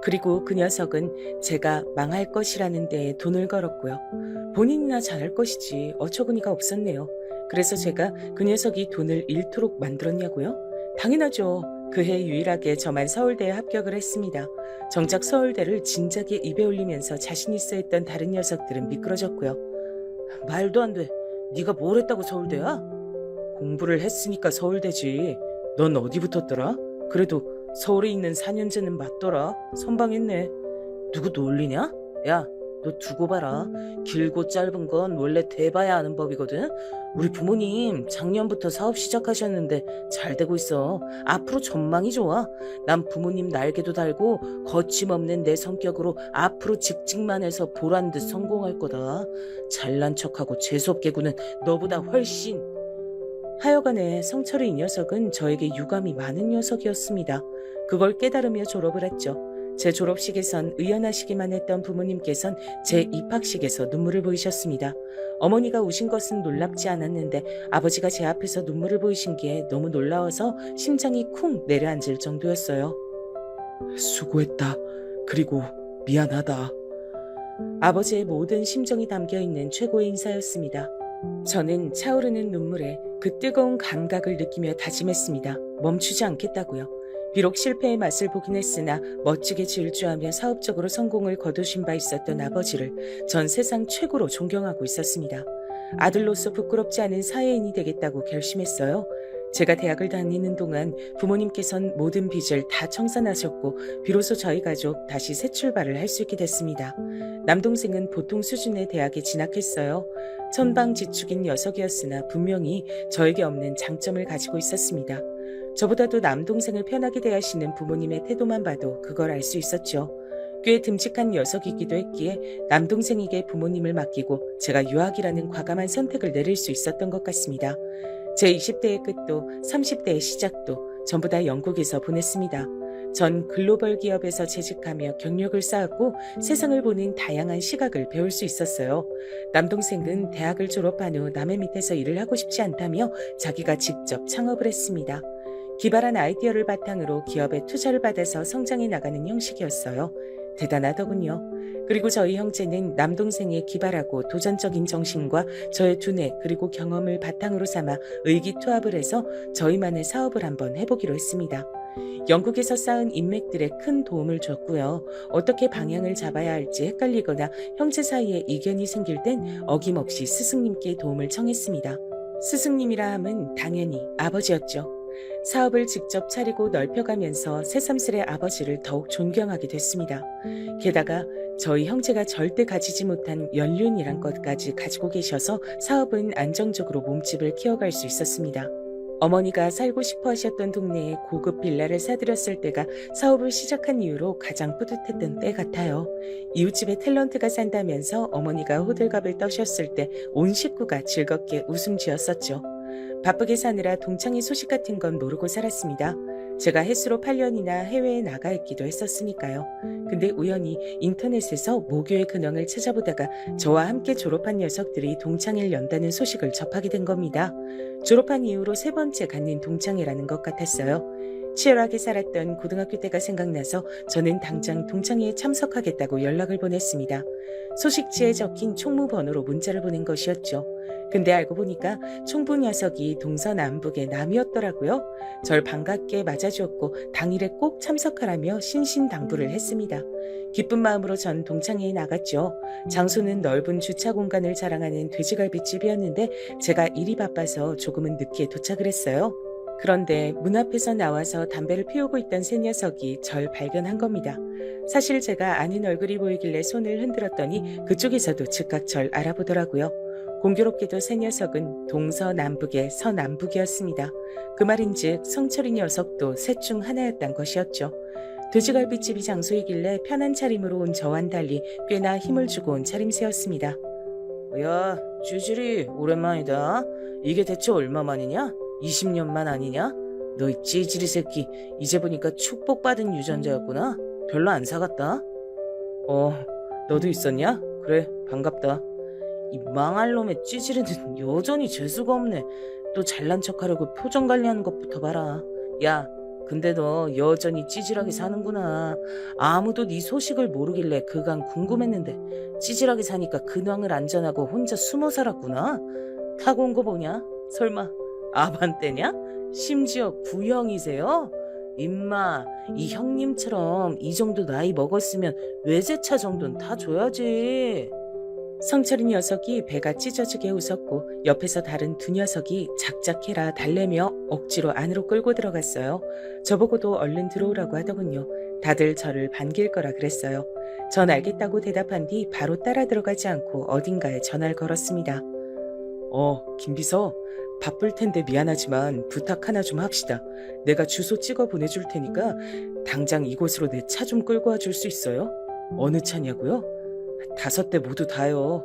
그리고 그 녀석은 제가 망할 것이라는 데에 돈을 걸었고요. 본인이나 잘할 것이지 어처구니가 없었네요. 그래서 제가 그 녀석이 돈을 잃도록 만들었냐고요? 당연하죠. 그해 유일하게 저만 서울대에 합격을 했습니다. 정작 서울대를 진작에 입에 올리면서 자신 있어 했던 다른 녀석들은 미끄러졌고요. 말도 안 돼. 네가 뭘 했다고 서울대야? 공부를 했으니까 서울대지. 넌 어디 붙었더라? 그래도 서울에 있는 4년제는 맞더라. 선방했네. 누구 놀리냐? 야, 너 두고 봐라. 길고 짧은 건 원래 돼봐야 아는 법이거든. 우리 부모님 작년부터 사업 시작하셨는데 잘 되고 있어. 앞으로 전망이 좋아. 난 부모님 날개도 달고 거침없는 내 성격으로 앞으로 직직만 해서 보란듯 성공할 거다. 잘난 척하고 재수없게 구는 너보다 훨씬. 하여간에 성철이 이 녀석은 저에게 유감이 많은 녀석이었습니다. 그걸 깨달으며 졸업을 했죠. 제 졸업식에선 의연하시기만 했던 부모님께선 제 입학식에서 눈물을 보이셨습니다. 어머니가 우신 것은 놀랍지 않았는데 아버지가 제 앞에서 눈물을 보이신 게 너무 놀라워서 심장이 쿵 내려앉을 정도였어요. 수고했다. 그리고 미안하다. 아버지의 모든 심정이 담겨있는 최고의 인사였습니다. 저는 차오르는 눈물에 그 뜨거운 감각을 느끼며 다짐했습니다. 멈추지 않겠다고요. 비록 실패의 맛을 보긴 했으나 멋지게 질주하며 사업적으로 성공을 거두신 바 있었던 아버지를 전 세상 최고로 존경하고 있었습니다. 아들로서 부끄럽지 않은 사회인이 되겠다고 결심했어요. 제가 대학을 다니는 동안 부모님께선 모든 빚을 다 청산하셨고 비로소 저희 가족 다시 새 출발을 할 수 있게 됐습니다. 남동생은 보통 수준의 대학에 진학했어요. 천방지축인 녀석이었으나 분명히 저에게 없는 장점을 가지고 있었습니다. 저보다도 남동생을 편하게 대하시는 부모님의 태도만 봐도 그걸 알 수 있었죠. 꽤 듬직한 녀석이기도 했기에 남동생에게 부모님을 맡기고 제가 유학이라는 과감한 선택을 내릴 수 있었던 것 같습니다. 제 20대의 끝도 30대의 시작도 전부 다 영국에서 보냈습니다. 전 글로벌 기업에서 재직하며 경력을 쌓았고 세상을 보는 다양한 시각을 배울 수 있었어요. 남동생은 대학을 졸업한 후 남의 밑에서 일을 하고 싶지 않다며 자기가 직접 창업을 했습니다. 기발한 아이디어를 바탕으로 기업에 투자를 받아서 성장해 나가는 형식이었어요. 대단하더군요. 그리고 저희 형제는 남동생의 기발하고 도전적인 정신과 저의 두뇌 그리고 경험을 바탕으로 삼아 의기투합을 해서 저희만의 사업을 한번 해보기로 했습니다. 영국에서 쌓은 인맥들에 큰 도움을 줬고요. 어떻게 방향을 잡아야 할지 헷갈리거나 형제 사이에 이견이 생길 땐 어김없이 스승님께 도움을 청했습니다. 스승님이라 함은 당연히 아버지였죠. 사업을 직접 차리고 넓혀가면서 새삼스레 아버지를 더욱 존경하게 됐습니다. 게다가 저희 형제가 절대 가지지 못한 연륜이란 것까지 가지고 계셔서 사업은 안정적으로 몸집을 키워갈 수 있었습니다. 어머니가 살고 싶어 하셨던 동네에 고급 빌라를 사들였을 때가 사업을 시작한 이후로 가장 뿌듯했던 때 같아요. 이웃집에 탤런트가 산다면서 어머니가 호들갑을 떠셨을 때 온 식구가 즐겁게 웃음 지었었죠. 바쁘게 사느라 동창회 소식 같은 건 모르고 살았습니다. 제가 햇수로 8년이나 해외에 나가 있기도 했었으니까요. 근데 우연히 인터넷에서 모교의 근황을 찾아보다가 저와 함께 졸업한 녀석들이 동창회를 연다는 소식을 접하게 된 겁니다. 졸업한 이후로 3번째 갖는 동창회라는 것 같았어요. 치열하게 살았던 고등학교 때가 생각나서 저는 당장 동창회에 참석하겠다고 연락을 보냈습니다. 소식지에 적힌 총무 번호로 문자를 보낸 것이었죠. 근데 알고 보니까 총부 녀석이 동서남북의 남이었더라고요. 절 반갑게 맞아주었고 당일에 꼭 참석하라며 신신당부를 했습니다. 기쁜 마음으로 전 동창회에 나갔죠. 장소는 넓은 주차 공간을 자랑하는 돼지갈비집이었는데 제가 일이 바빠서 조금은 늦게 도착을 했어요. 그런데 문 앞에서 나와서 담배를 피우고 있던 새 녀석이 절 발견한 겁니다. 사실 제가 아는 얼굴이 보이길래 손을 흔들었더니 그쪽에서도 즉각 절 알아보더라고요. 공교롭게도 새 녀석은 동서남북의 서남북이었습니다. 그 말인즉 성철이 녀석도 셋 중 하나였단 것이었죠. 돼지갈비집이 장소이길래 편한 차림으로 온 저와는 달리 꽤나 힘을 주고 온 차림새였습니다. 야, 쥐질이 오랜만이다. 이게 대체 얼마만이냐? 20년만 아니냐? 너 이 찌질이 새끼, 이제 보니까 축복받은 유전자였구나. 별로 안 사갔다. 너도 있었냐? 그래, 반갑다. 이 망할 놈의 찌질이는 여전히 재수가 없네. 또 잘난 척하려고 표정 관리하는 것부터 봐라. 야, 근데 너 여전히 찌질하게 사는구나. 아무도 네 소식을 모르길래 그간 궁금했는데 찌질하게 사니까 근황을 안 전하고 혼자 숨어 살았구나. 타고 온 거 뭐냐? 설마 아반떼냐? 심지어 구형이세요? 임마, 이 형님처럼 이 정도 나이 먹었으면 외제차 정도는 다 줘야지. 성철이 녀석이 배가 찢어지게 웃었고 옆에서 다른 두 녀석이 작작해라 달래며 억지로 안으로 끌고 들어갔어요. 저보고도 얼른 들어오라고 하더군요. 다들 저를 반길 거라 그랬어요. 전 알겠다고 대답한 뒤 바로 따라 들어가지 않고 어딘가에 전화를 걸었습니다. 김비서, 바쁠 텐데 미안하지만 부탁 하나 좀 합시다. 내가 주소 찍어 보내줄 테니까 당장 이곳으로 내 차 좀 끌고 와줄 수 있어요? 어느 차냐고요? 5대 모두 다요.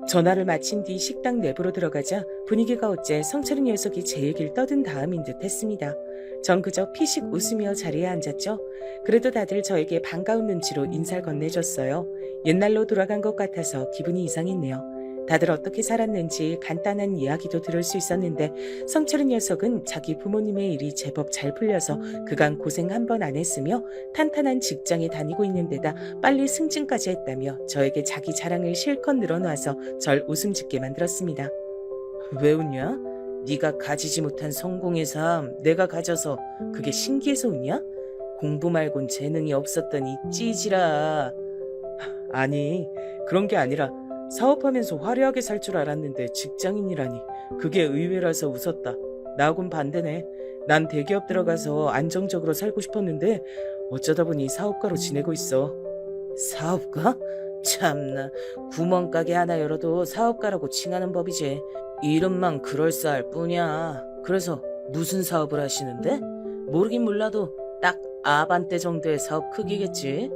전화를 마친 뒤 식당 내부로 들어가자 분위기가 어째 성철이 녀석이 제 얘기를 떠든 다음인 듯 했습니다. 전 그저 피식 웃으며 자리에 앉았죠. 그래도 다들 저에게 반가운 눈치로 인사를 건네줬어요. 옛날로 돌아간 것 같아서 기분이 이상했네요. 다들 어떻게 살았는지 간단한 이야기도 들을 수 있었는데 성철이 녀석은 자기 부모님의 일이 제법 잘 풀려서 그간 고생 한 번 안 했으며 탄탄한 직장에 다니고 있는 데다 빨리 승진까지 했다며 저에게 자기 자랑을 실컷 늘어놔서 절 웃음 짓게 만들었습니다. 왜 웃냐? 네가 가지지 못한 성공의 삶 내가 가져서 그게 신기해서 웃냐? 공부 말곤 재능이 없었던 이 찌질아. 아니 그런 게 아니라 사업하면서 화려하게 살 줄 알았는데 직장인이라니 그게 의외라서 웃었다. 나하고는 반대네. 난 대기업 들어가서 안정적으로 살고 싶었는데 어쩌다 보니 사업가로 지내고 있어. 사업가? 참나 구멍가게 하나 열어도 사업가라고 칭하는 법이지. 이름만 그럴싸할 뿐이야. 그래서 무슨 사업을 하시는데? 모르긴 몰라도 딱 아반떼 정도의 사업 크기겠지.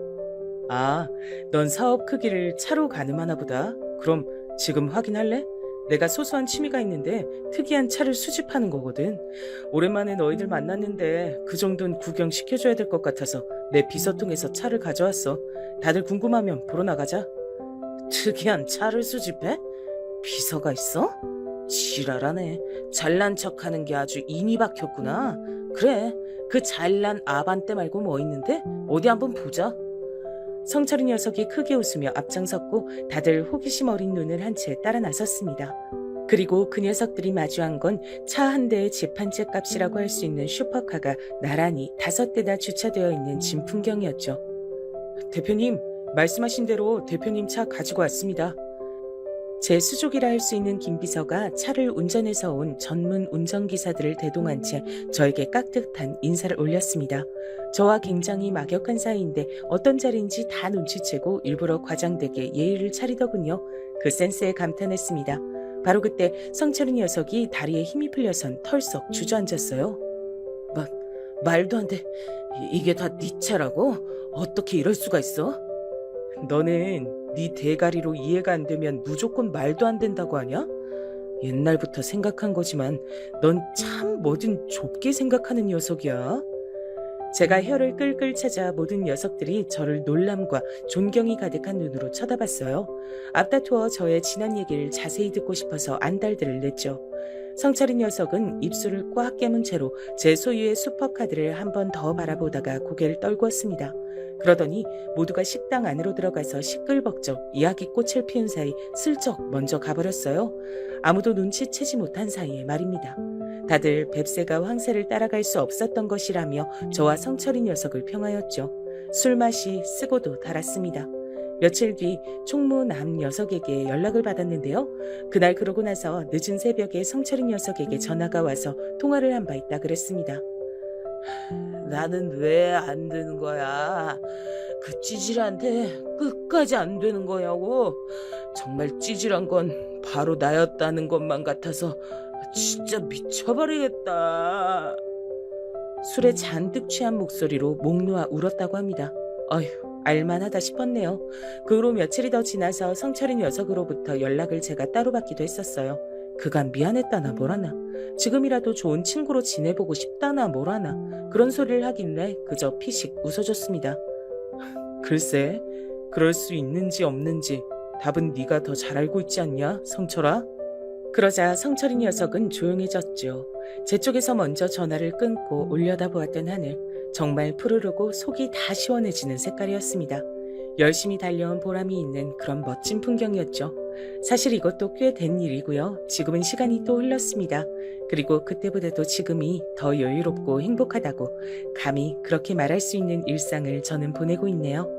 아, 넌 사업 크기를 차로 가늠하나 보다. 그럼 지금 확인할래? 내가 소소한 취미가 있는데 특이한 차를 수집하는 거거든. 오랜만에 너희들 만났는데 그 정도는 구경시켜줘야 될 것 같아서 내 비서통에서 차를 가져왔어. 다들 궁금하면 보러 나가자. 특이한 차를 수집해? 비서가 있어? 지랄하네. 잘난 척하는 게 아주 인이 박혔구나. 그래, 그 잘난 아반떼 말고 뭐 있는데? 어디 한번 보자. 성철이 녀석이 크게 웃으며 앞장섰고 다들 호기심 어린 눈을 한 채 따라 나섰습니다. 그리고 그 녀석들이 마주한 건 차 한 대의 집 한 채 값이라고 할 수 있는 슈퍼카가 나란히 5대나 주차되어 있는 진풍경이었죠. 대표님, 말씀하신 대로 대표님 차 가지고 왔습니다. 제 수족이라 할 수 있는 김 비서가 차를 운전해서 온 전문 운전기사들을 대동한 채 저에게 깍듯한 인사를 올렸습니다. 저와 굉장히 막역한 사이인데 어떤 자리인지 다 눈치채고 일부러 과장되게 예의를 차리더군요. 그 센스에 감탄했습니다. 바로 그때 성철이 녀석이 다리에 힘이 풀려선 털썩 주저앉았어요. 말도 안 돼. 이게 다 네 차라고? 어떻게 이럴 수가 있어? 너는 네 대가리로 이해가 안 되면 무조건 말도 안 된다고 하냐? 옛날부터 생각한 거지만 넌 참 뭐든 좁게 생각하는 녀석이야. 제가 혀를 끌끌 찾아 모든 녀석들이 저를 놀람과 존경이 가득한 눈으로 쳐다봤어요. 앞다투어 저의 지난 얘기를 자세히 듣고 싶어서 안달들을 냈죠. 성철이 녀석은 입술을 꽉 깨문 채로 제 소유의 슈퍼카드를 한 번 더 바라보다가 고개를 떨구었습니다. 그러더니 모두가 식당 안으로 들어가서 시끌벅적 이야기꽃을 피운 사이 슬쩍 먼저 가버렸어요. 아무도 눈치채지 못한 사이에 말입니다. 다들 뱁새가 황새를 따라갈 수 없었던 것이라며 저와 성철이 녀석을 평하였죠. 술맛이 쓰고도 달았습니다. 며칠 뒤 총무 남 녀석에게 연락을 받았는데요. 그날 그러고 나서 늦은 새벽에 성철이 녀석에게 전화가 와서 통화를 한 바 있다 그랬습니다. 나는 왜 안 되는 거야? 그 찌질한테 끝까지 안 되는 거냐고. 정말 찌질한 건 바로 나였다는 것만 같아서 진짜 미쳐버리겠다. 술에 잔뜩 취한 목소리로 목 놓아 울었다고 합니다. 어휴, 알만하다 싶었네요. 그 후로 며칠이 더 지나서 성철이 녀석으로부터 연락을 제가 따로 받기도 했었어요. 그간 미안했다나 뭐라나, 지금이라도 좋은 친구로 지내보고 싶다나 뭐라나 그런 소리를 하길래 그저 피식 웃어줬습니다. 글쎄, 그럴 수 있는지 없는지 답은 네가 더 잘 알고 있지 않냐, 성철아? 그러자 성철이 녀석은 조용해졌죠. 제 쪽에서 먼저 전화를 끊고 올려다보았던 하늘, 정말 푸르르고 속이 다 시원해지는 색깔이었습니다. 열심히 달려온 보람이 있는 그런 멋진 풍경이었죠. 사실 이것도 꽤 된 일이고요. 지금은 시간이 또 흘렀습니다. 그리고 그때보다도 지금이 더 여유롭고 행복하다고 감히 그렇게 말할 수 있는 일상을 저는 보내고 있네요.